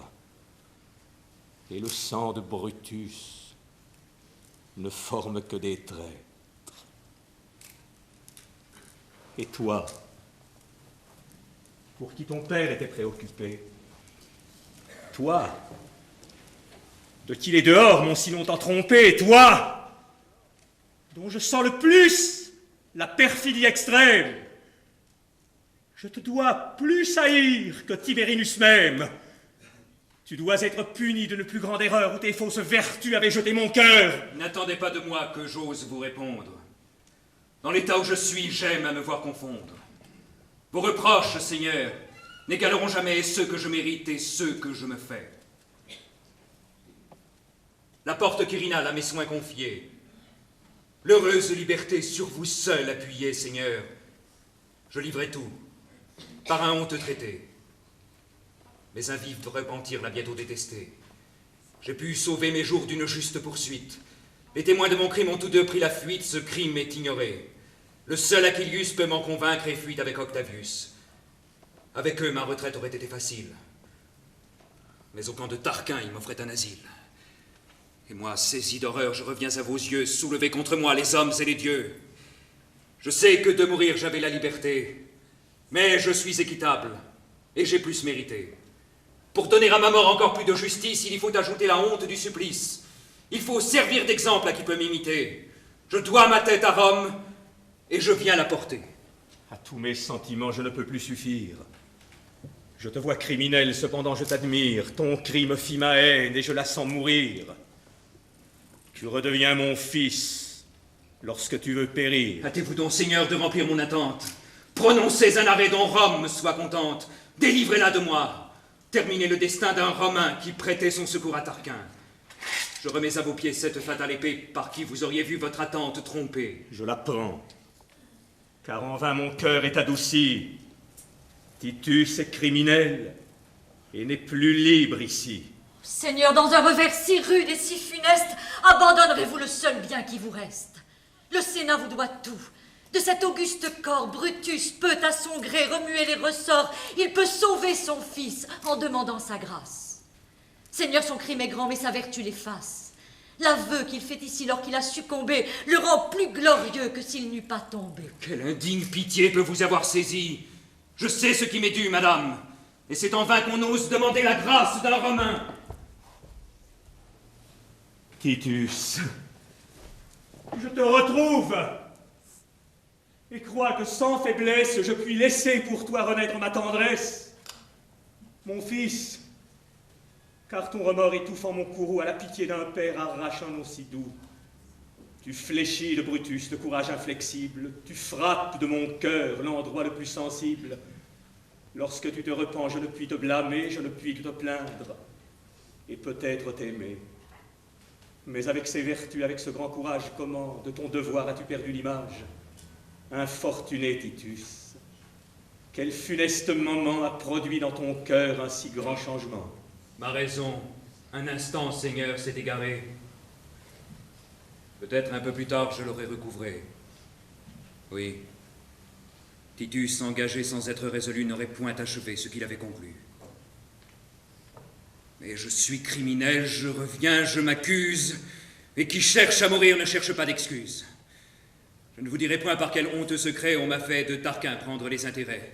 Et le sang de Brutus ne forme que des traîtres. Et toi, pour qui ton père était préoccupé, toi, de qui les dehors m'ont si longtemps trompé, toi, dont je sens le plus la perfidie extrême, je te dois plus haïr que Tiberinus même. Tu dois être puni d'une plus grande erreur où tes fausses vertus avaient jeté mon cœur. N'attendez pas de moi que j'ose vous répondre. Dans l'état où je suis, j'aime à me voir confondre. Vos reproches, Seigneur, n'égaleront jamais ceux que je mérite et ceux que je me fais. La porte Quirinale à mes soins confiée. L'heureuse liberté sur vous seul appuyée, Seigneur. Je livrai tout, par un honteux traité. Mais un vif repentir l'a bientôt détesté. J'ai pu sauver mes jours d'une juste poursuite. Les témoins de mon crime ont tous 2 pris la fuite, ce crime est ignoré. Le seul Achillius peut m'en convaincre et fuit avec Octavius. Avec eux, ma retraite aurait été facile. Mais au camp de Tarquin, ils m'offraient un asile. Et moi, saisi d'horreur, je reviens à vos yeux, soulevez contre moi les hommes et les dieux. Je sais que de mourir, j'avais la liberté, mais je suis équitable, et j'ai plus mérité. Pour donner à ma mort encore plus de justice, il y faut ajouter la honte du supplice. Il faut servir d'exemple à qui peut m'imiter. Je dois ma tête à Rome, et je viens la porter. À tous mes sentiments, je ne peux plus suffire. Je te vois criminel, cependant je t'admire. Ton crime fit ma haine, et je la sens mourir. Tu redeviens mon fils, lorsque tu veux périr. Hâtez-vous donc, Seigneur, de remplir mon attente. Prononcez un arrêt dont Rome soit contente. Délivrez-la de moi. Terminez le destin d'un Romain qui prêtait son secours à Tarquin. Je remets à vos pieds cette fatale épée par qui vous auriez vu votre attente trompée. Je la prends, car en vain mon cœur est adouci. Titus est criminel et n'est plus libre ici. Seigneur, dans un revers si rude et si funeste, abandonnerez-vous le seul bien qui vous reste? Le Sénat vous doit tout. De cet auguste corps, Brutus peut à son gré remuer les ressorts. Il peut sauver son fils en demandant sa grâce. Seigneur, son crime est grand, mais sa vertu l'efface. L'aveu qu'il fait ici lors qu'il a succombé le rend plus glorieux que s'il n'eût pas tombé. Quelle indigne pitié peut vous avoir saisi? Je sais ce qui m'est dû, madame, et c'est en vain qu'on ose demander la grâce d'un Romain. Titus, je te retrouve et crois que sans faiblesse je puis laisser pour toi renaître ma tendresse. Mon fils, car ton remords étouffant mon courroux à la pitié d'un père arrache un nom si doux. Tu fléchis de Brutus de courage inflexible, tu frappes de mon cœur l'endroit le plus sensible. Lorsque tu te repens, je ne puis te blâmer, je ne puis te plaindre, et peut-être t'aimer. Mais avec ces vertus, avec ce grand courage, comment de ton devoir as-tu perdu l'image? Infortuné Titus, quel funeste moment a produit dans ton cœur un si grand changement? Ma raison, un instant, Seigneur, s'est égarée. Peut-être un peu plus tard, je l'aurais recouvré. Oui, Titus, engagé sans être résolu, n'aurait point achevé ce qu'il avait conclu. Mais je suis criminel, je reviens, je m'accuse, et qui cherche à mourir ne cherche pas d'excuses. Je ne vous dirai point par quel honteux secret on m'a fait de Tarquin prendre les intérêts.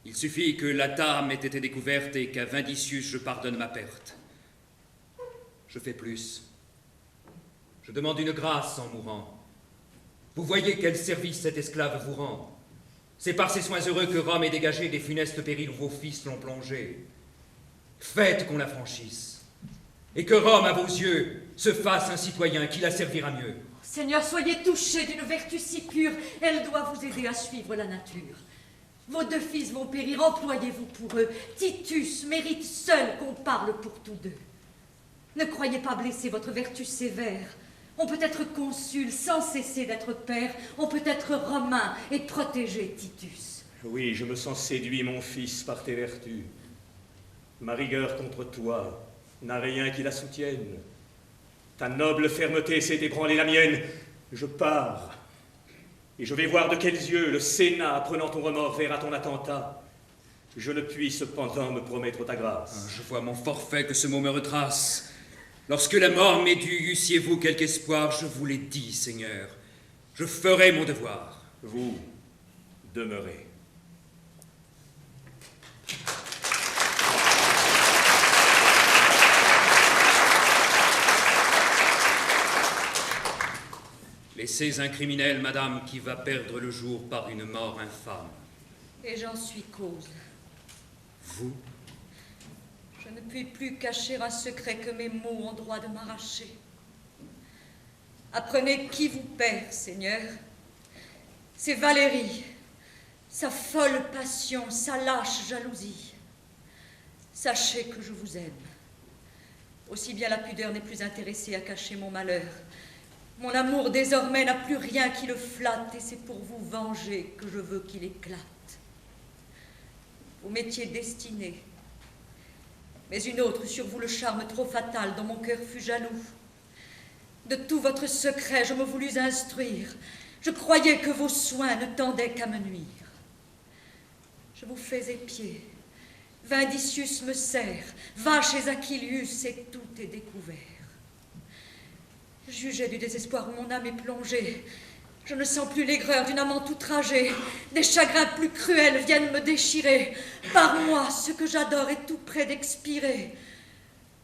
Il suffit que la tare ait été découverte et qu'à Vindicius je pardonne ma perte. Je fais plus. Je demande une grâce en mourant. Vous voyez quel service cet esclave vous rend. C'est par ces soins heureux que Rome est dégagée des funestes périls où vos fils l'ont plongée. Faites qu'on la franchisse, et que Rome, à vos yeux, se fasse un citoyen qui la servira mieux. Seigneur, soyez touchés d'une vertu si pure, elle doit vous aider à suivre la nature. Vos 2 fils vont périr, employez-vous pour eux. Titus mérite seul qu'on parle pour tous deux. Ne croyez pas blesser votre vertu sévère. On peut être consul sans cesser d'être père, on peut être romain et protéger Titus. Oui, je me sens séduit, mon fils, par tes vertus. Ma rigueur contre toi n'a rien qui la soutienne. Ta noble fermeté s'est ébranlée la mienne. Je pars, et je vais voir de quels yeux le Sénat, apprenant ton remords, verra ton attentat. Je ne puis cependant me promettre ta grâce. Je vois mon forfait que ce mot me retrace. Lorsque la mort m'est due, eussiez-vous quelque espoir, je vous l'ai dit, Seigneur. Je ferai mon devoir. Vous demeurez. Laissez un criminel, madame, qui va perdre le jour par une mort infâme. Et j'en suis cause. Vous? Je ne puis plus cacher un secret que mes mots ont droit de m'arracher. Apprenez qui vous perd, Seigneur. C'est Valérie, sa folle passion, sa lâche jalousie. Sachez que je vous aime. Aussi bien la pudeur n'est plus intéressée à cacher mon malheur. Mon amour désormais n'a plus rien qui le flatte, et c'est pour vous venger que je veux qu'il éclate. Vous m'étiez destiné, mais une autre sur vous le charme trop fatal dont mon cœur fut jaloux. De tout votre secret je me voulus instruire. Je croyais que vos soins ne tendaient qu'à me nuire. Je vous fais épier. Vindicius me sert. Va chez Achillius et tout est découvert. Jugez du désespoir où mon âme est plongée. Je ne sens plus l'aigreur d'une amant outragée. Des chagrins plus cruels viennent me déchirer. Par moi, ce que j'adore est tout près d'expirer.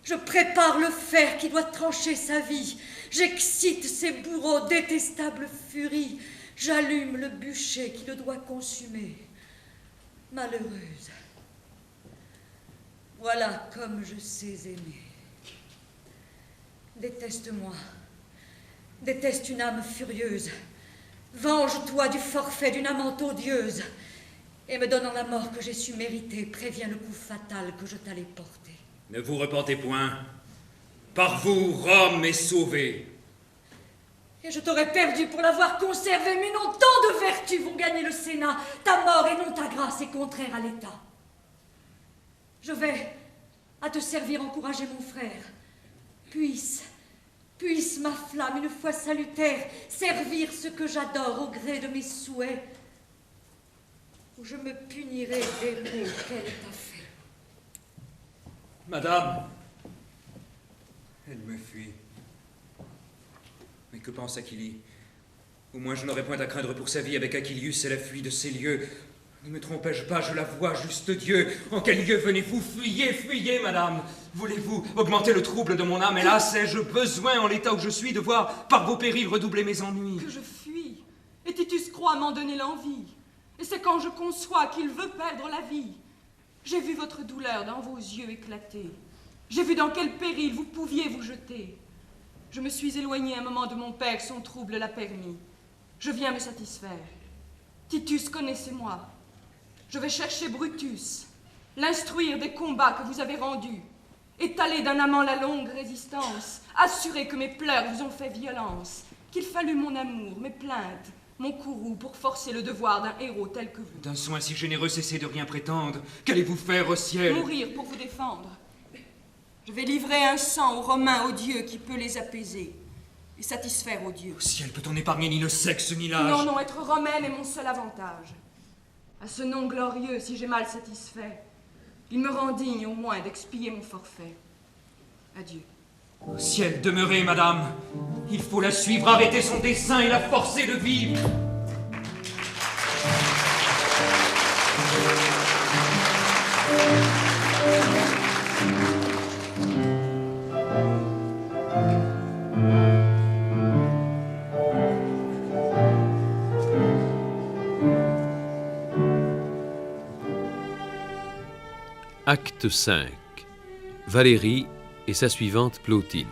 Je prépare le fer qui doit trancher sa vie. J'excite ses bourreaux, détestable furie. J'allume le bûcher qui le doit consumer. Malheureuse, voilà comme je sais aimer. Déteste-moi, déteste une âme furieuse. Venge-toi du forfait d'une amante odieuse, et me donnant la mort que j'ai su mériter, préviens le coup fatal que je t'allais porter. Ne vous repentez point. Par vous, Rome est sauvée. Et je t'aurais perdu pour l'avoir conservé, mais non, tant de vertus vont gagner le Sénat. Ta mort et non ta grâce est contraire à l'État. Je vais, à te servir, encourager mon frère. Puisse ma flamme, une fois salutaire, servir ce que j'adore au gré de mes souhaits, ou je me punirai des maux qu'elle t'a fait. Madame. Elle me fuit. Mais que pense Achillie? Au moins je n'aurais point à craindre pour sa vie avec Achillius et la fuite de ces lieux. Ne me trompais-je pas, je la vois, juste Dieu. En quel lieu venez-vous? Fuyez, fuyez, madame. Voulez-vous augmenter le trouble de mon âme? Hélas, ai-je besoin, en l'état où je suis, de voir par vos périls redoubler mes ennuis? Que je fuis, et Titus croit m'en donner l'envie. Et c'est quand je conçois qu'il veut perdre la vie. J'ai vu votre douleur dans vos yeux éclater. J'ai vu dans quel péril vous pouviez vous jeter. Je me suis éloignée un moment de mon père, son trouble l'a permis. Je viens me satisfaire. Titus, connaissez-moi. Je vais chercher Brutus, l'instruire des combats que vous avez rendus, étaler d'un amant la longue résistance, assurer que mes pleurs vous ont fait violence, qu'il fallut mon amour, mes plaintes, mon courroux pour forcer le devoir d'un héros tel que vous. D'un soin si généreux, cessez de rien prétendre. Qu'allez-vous faire au ciel? Mourir pour vous défendre. Je vais livrer un sang aux Romains, aux dieux qui peut les apaiser et satisfaire aux dieux. Au ciel, peut-on épargner ni le sexe ni l'âge? Non, non, être romaine est mon seul avantage. À ce nom glorieux, si j'ai mal satisfait, il me rend digne au moins d'expier mon forfait. Adieu. Au ciel, demeurez, madame. Il faut la suivre, arrêter son dessein et la forcer de vivre. Acte 5. Valérie et sa suivante Plotine.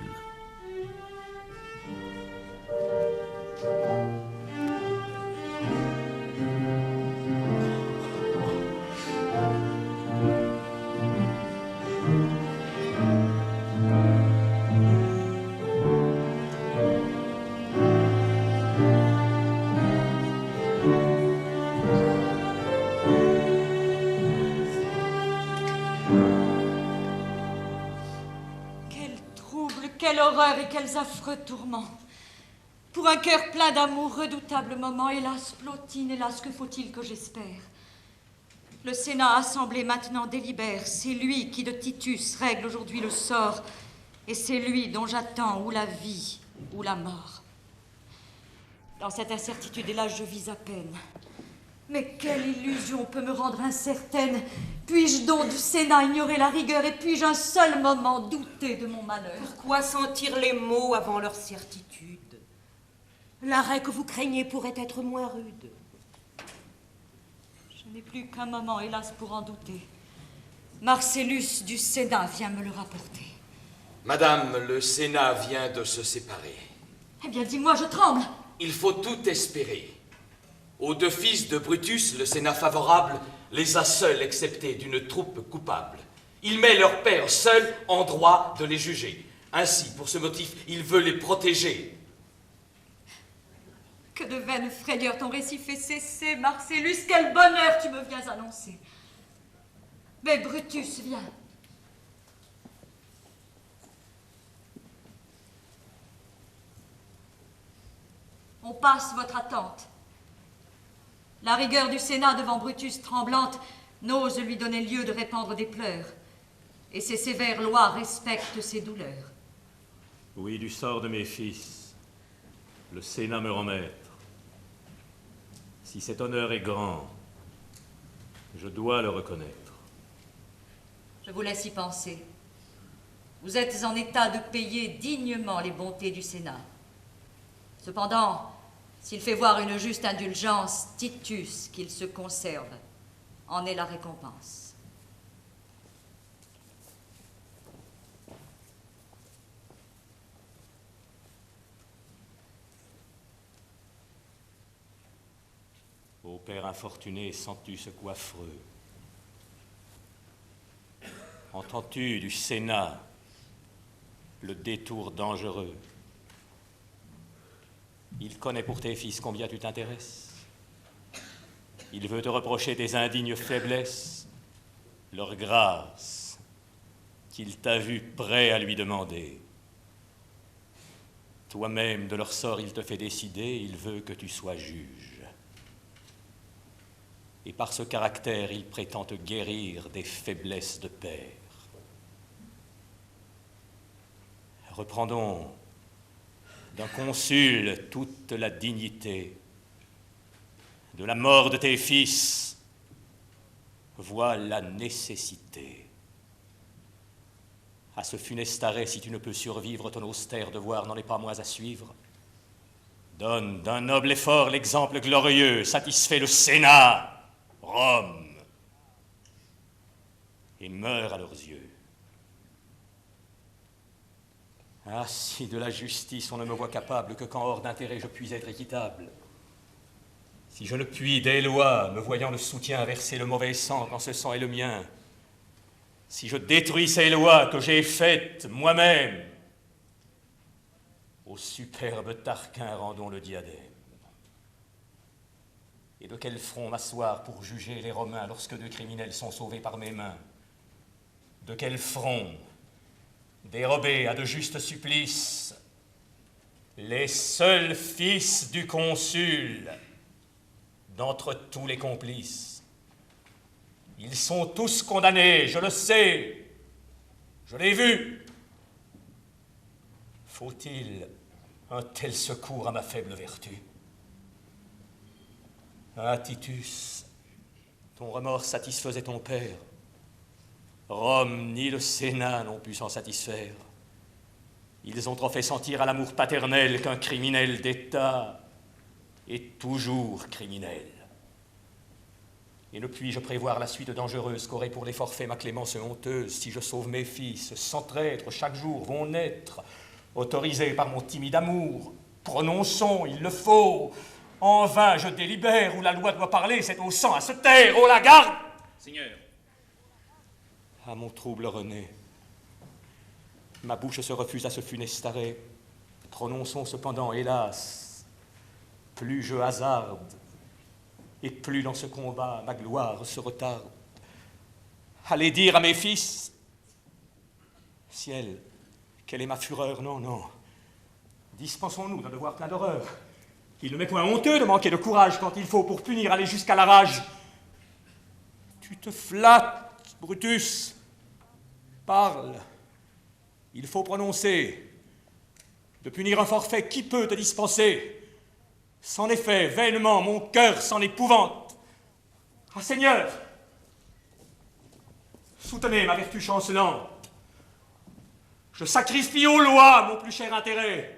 Quelle horreur et quels affreux tourments. Pour un cœur plein d'amour, redoutable moment. Hélas, Plotine, hélas, que faut-il que j'espère? Le Sénat assemblé maintenant délibère. C'est lui qui de Titus règle aujourd'hui le sort. Et c'est lui dont j'attends ou la vie ou la mort. Dans cette incertitude, hélas, je vis à peine. Mais quelle illusion peut me rendre incertaine? Puis-je donc du Sénat ignorer la rigueur et puis-je un seul moment douter de mon malheur? Pourquoi sentir les maux avant leur certitude? L'arrêt que vous craignez pourrait être moins rude. Je n'ai plus qu'un moment, hélas, pour en douter. Marcellus du Sénat vient me le rapporter. Madame, le Sénat vient de se séparer. Eh bien, dis-moi, je tremble. Il faut tout espérer. Aux deux fils de Brutus, le Sénat favorable les a seuls exceptés d'une troupe coupable. Il met leur père seul en droit de les juger. Ainsi, pour ce motif, il veut les protéger. Que de vaines frayeurs ton récit fait cesser, Marcellus, quel bonheur tu me viens annoncer. Mais Brutus, viens. On passe votre attente. La rigueur du Sénat devant Brutus tremblante n'ose lui donner lieu de répandre des pleurs, et ses sévères lois respectent ses douleurs. Oui, du sort de mes fils, le Sénat me rend maître. Si cet honneur est grand, je dois le reconnaître. Je vous laisse y penser. Vous êtes en état de payer dignement les bontés du Sénat. Cependant, s'il fait voir une juste indulgence, Titus, qu'il se conserve, en est la récompense. Ô père infortuné, sens-tu ce coup affreux? Entends-tu du Sénat le détour dangereux? Il connaît pour tes fils combien tu t'intéresses. Il veut te reprocher tes indignes faiblesses, leur grâce qu'il t'a vu prêt à lui demander. Toi-même, de leur sort, il te fait décider, il veut que tu sois juge. Et par ce caractère, il prétend te guérir des faiblesses de père. Reprendons d'un consul toute la dignité. De la mort de tes fils, vois la nécessité. À ce funeste arrêt, si tu ne peux survivre, ton austère devoir n'en est pas moins à suivre. Donne d'un noble effort l'exemple glorieux, satisfait le Sénat, Rome, et meurs à leurs yeux. Ah, si de la justice on ne me voit capable que quand hors d'intérêt je puis être équitable, si je ne puis des lois, me voyant le soutien verser le mauvais sang quand ce sang est le mien, si je détruis ces lois que j'ai faites moi-même, au superbe Tarquin rendons le diadème. Et de quel front m'asseoir pour juger les Romains lorsque deux criminels sont sauvés par mes mains? De quel front dérober à de justes supplices les seuls fils du consul d'entre tous les complices? Ils sont tous condamnés, je le sais, je l'ai vu. Faut-il un tel secours à ma faible vertu? Ah, Titus, ton remords satisfaisait ton père. Rome ni le Sénat n'ont pu s'en satisfaire. Ils ont trop fait sentir à l'amour paternel qu'un criminel d'État est toujours criminel. Et ne puis-je prévoir la suite dangereuse qu'aurait pour les forfaits ma clémence honteuse si je sauve mes fils, sans traître, chaque jour vont naître, autorisés par mon timide amour? Prononçons, il le faut. En vain je délibère, où la loi doit parler, c'est au sang à se taire, oh la garde! Seigneur. À mon trouble René, ma bouche se refuse à ce funeste arrêt. Prononçons cependant, hélas, plus je hasarde, et plus dans ce combat ma gloire se retarde. Allez dire à mes fils, ciel, quelle est ma fureur? Non, non, dispensons-nous d'un devoir plein d'horreur. Il ne m'est point honteux de manquer de courage quand il faut pour punir aller jusqu'à la rage. Tu te flattes, Brutus. Parle. Il faut prononcer. De punir un forfait, qui peut te dispenser? C'en est fait, vainement, mon cœur s'en épouvante. Ah, Seigneur, soutenez ma vertu chancelante. Je sacrifie aux lois mon plus cher intérêt.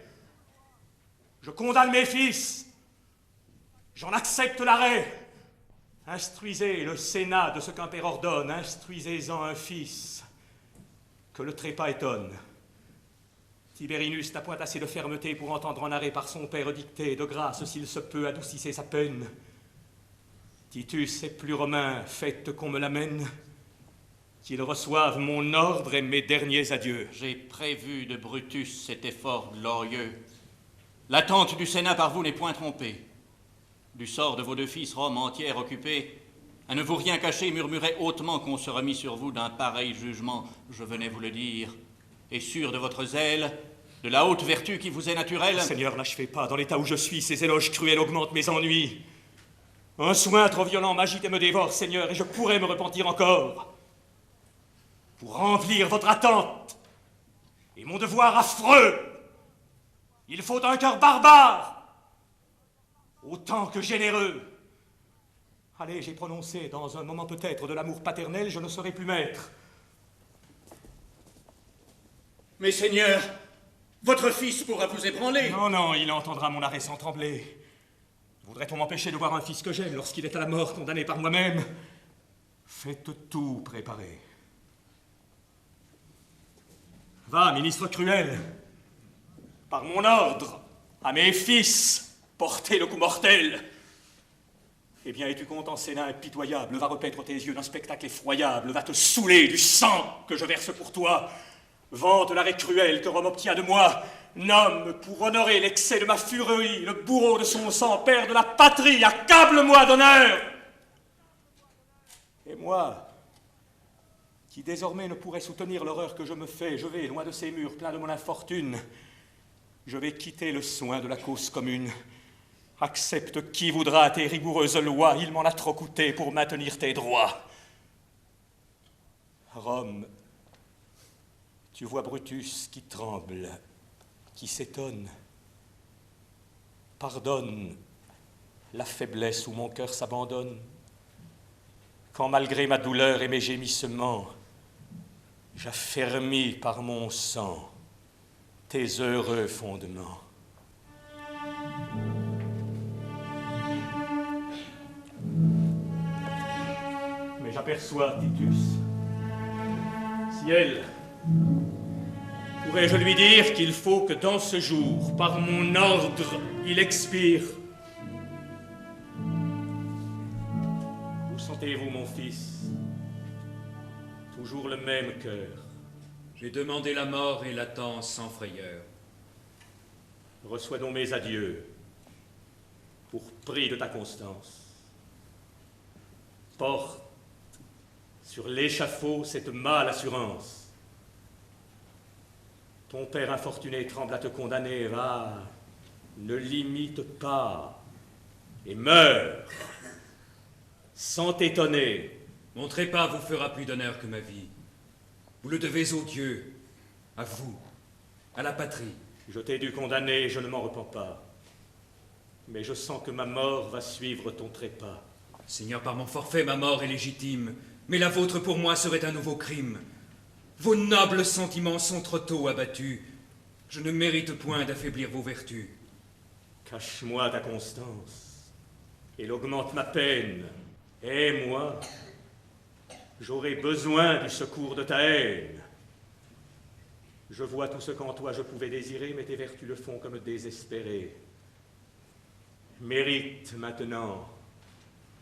Je condamne mes fils. J'en accepte l'arrêt. Instruisez le Sénat de ce qu'un père ordonne. Instruisez-en un fils que le trépas étonne. Tiberinus n'a point assez de fermeté pour entendre un arrêt par son père dicté. De grâce, s'il se peut, adoucissez sa peine. Titus est plus romain, faites qu'on me l'amène, qu'il reçoive mon ordre et mes derniers adieux. J'ai prévu de Brutus cet effort glorieux. L'attente du Sénat par vous n'est point trompée. Du sort de vos deux fils, Rome entière occupée, à ne vous rien cacher, murmurait hautement qu'on se remit sur vous d'un pareil jugement, je venais vous le dire, et sûr de votre zèle, de la haute vertu qui vous est naturelle. Seigneur, n'achevez pas, dans l'état où je suis, ces éloges cruels augmentent mes ennuis. Un soin trop violent m'agite et me dévore, Seigneur, et je pourrais me repentir encore. Pour remplir votre attente et mon devoir affreux, il faut un cœur barbare, autant que généreux. Allez, j'ai prononcé, dans un moment peut-être de l'amour paternel, je ne serai plus maître. Mais Seigneur, votre fils pourra vous ébranler. Non, non, il entendra mon arrêt sans trembler. Voudrait-on m'empêcher de voir un fils que j'aime lorsqu'il est à la mort, condamné par moi-même? Faites tout préparer. Va, ministre cruel, par mon ordre, à mes fils, portez le coup mortel. Eh bien, es-tu content, Sénat impitoyable, va repaître tes yeux d'un spectacle effroyable, va te saouler du sang que je verse pour toi. Vante l'arrêt cruel que Rome obtient de moi. Nomme, pour honorer l'excès de ma furie, le bourreau de son sang, père de la patrie, accable-moi d'honneur. Et moi, qui désormais ne pourrais soutenir l'horreur que je me fais, je vais, loin de ces murs, plein de mon infortune, je vais quitter le soin de la cause commune. Accepte qui voudra tes rigoureuses lois, il m'en a trop coûté pour maintenir tes droits. Rome, tu vois Brutus qui tremble, qui s'étonne. Pardonne la faiblesse où mon cœur s'abandonne, quand malgré ma douleur et mes gémissements, j'affermis par mon sang tes heureux fondements. Mais j'aperçois Titus. Ciel, pourrais-je lui dire qu'il faut que dans ce jour, par mon ordre, il expire? Où sentez-vous, mon fils? Toujours le même cœur. J'ai demandé la mort et l'attends sans frayeur. Reçois donc mes adieux, pour prix de ta constance. Porte sur l'échafaud cette mâle assurance. Ton père infortuné tremble à te condamner, va, ne l'imite pas, et meurs, sans t'étonner. Mon trépas vous fera plus d'honneur que ma vie. Vous le devez aux dieux, à vous, à la patrie. Je t'ai dû condamner, je ne m'en repens pas. Mais je sens que ma mort va suivre ton trépas. Seigneur, par mon forfait, ma mort est légitime, mais la vôtre pour moi serait un nouveau crime. Vos nobles sentiments sont trop tôt abattus. Je ne mérite point d'affaiblir vos vertus. Cache-moi ta constance. Elle augmente ma peine. Et moi, j'aurai besoin du secours de ta haine. Je vois tout ce qu'en toi je pouvais désirer, mais tes vertus le font comme désespéré. Mérite maintenant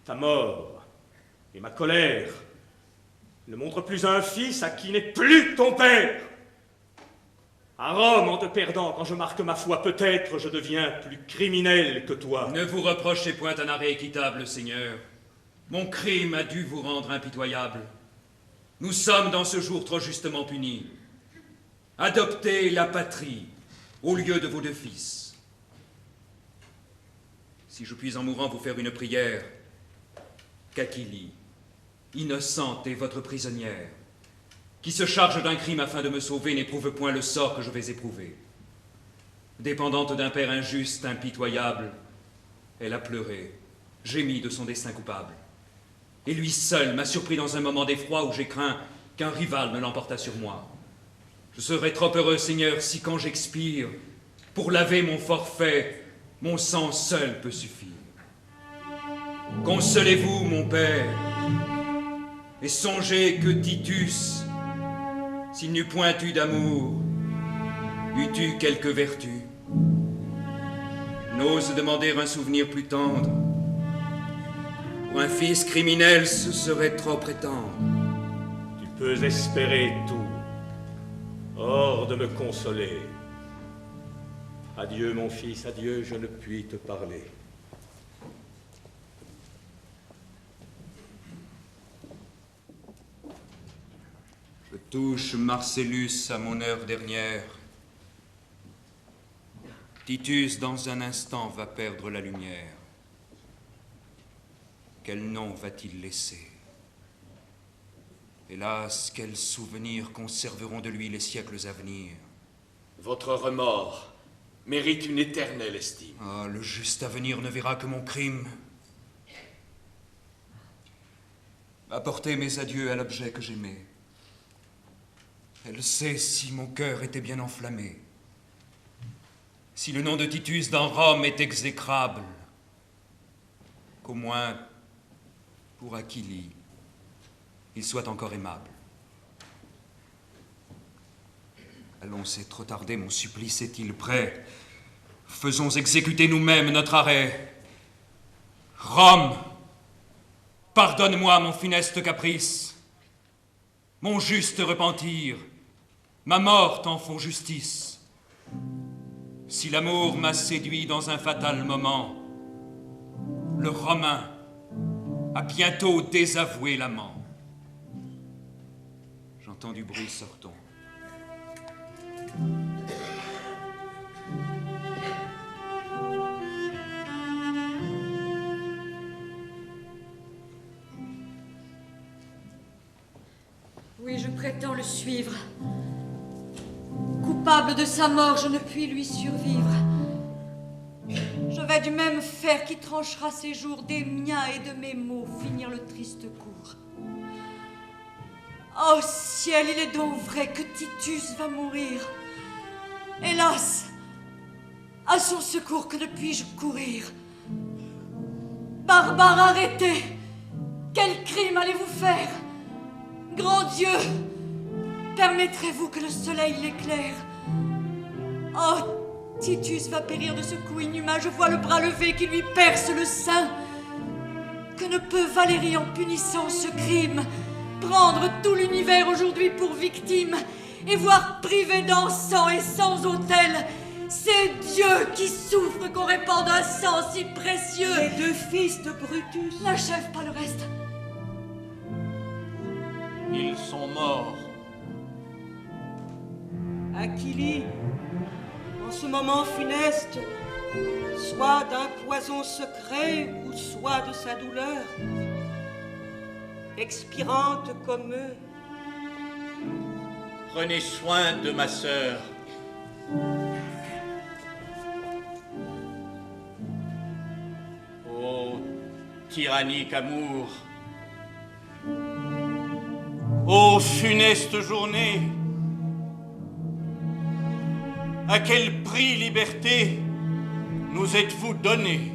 ta mort et ma colère. Ne montre plus un fils à qui n'est plus ton père. À Rome, en te perdant, quand je marque ma foi, peut-être je deviens plus criminel que toi. Ne vous reprochez point un arrêt équitable, Seigneur. Mon crime a dû vous rendre impitoyable. Nous sommes dans ce jour trop justement punis. Adoptez la patrie au lieu de vos deux fils. Si je puis en mourant vous faire une prière, qu'Aquilie, innocente et votre prisonnière, qui se charge d'un crime afin de me sauver, n'éprouve point le sort que je vais éprouver. Dépendante d'un père injuste, impitoyable, elle a pleuré, gémi de son destin coupable. Et lui seul m'a surpris dans un moment d'effroi où j'ai craint qu'un rival ne l'emportât sur moi. Je serais trop heureux, Seigneur, si quand j'expire, pour laver mon forfait, mon sang seul peut suffire. Consolez-vous, mon père, et songez que Titus, s'il n'eût point eu d'amour, eût eu quelque vertu. N'ose demander un souvenir plus tendre. Pour un fils criminel, ce serait trop prétendre. Tu peux espérer tout, hors de me consoler. Adieu, mon fils, adieu, je ne puis te parler. Je touche Marcellus à mon heure dernière. Titus, dans un instant, va perdre la lumière. Quel nom va-t-il laisser? Hélas, quels souvenirs conserveront de lui les siècles à venir? Votre remords mérite une éternelle estime. Ah, le juste avenir ne verra que mon crime. Apportez mes adieux à l'objet que j'aimais. Elle sait si mon cœur était bien enflammé. Si le nom de Titus dans Rome est exécrable, qu'au moins, pour Aquilie, il soit encore aimable. Allons, c'est trop tardé, mon supplice est-il prêt? Faisons exécuter nous-mêmes notre arrêt. Rome, pardonne-moi mon funeste caprice, mon juste repentir, ma mort t'en font justice. Si l'amour m'a séduit dans un fatal moment, le Romain a bientôt désavoué l'amant. J'entends du bruit, sortons. Oui, je prétends le suivre. Coupable de sa mort, je ne puis lui survivre. Je vais du même fer qui tranchera ses jours, des miens et de mes maux, finir le triste cours. Oh ciel, il est donc vrai que Titus va mourir. Hélas, à son secours que ne puis-je courir? Barbares, arrêtez! Quel crime allez-vous faire? Grand Dieu, permettrez-vous que le soleil l'éclaire? Oh, Titus va périr de ce coup inhumain, je vois le bras levé qui lui perce le sein. Que ne peut Valérie, en punissant ce crime, prendre tout l'univers aujourd'hui pour victime et voir privé d'encens et sans autel ces dieux qui souffrent qu'on répande un sang si précieux? Les deux fils de Brutus. N'achève pas le reste. Ils sont morts. Aquilie, en ce moment funeste, soit d'un poison secret ou soit de sa douleur, expirante comme eux. Prenez soin de ma sœur. tyrannique amour. Ô funeste journée, à quel prix liberté nous êtes-vous donnés?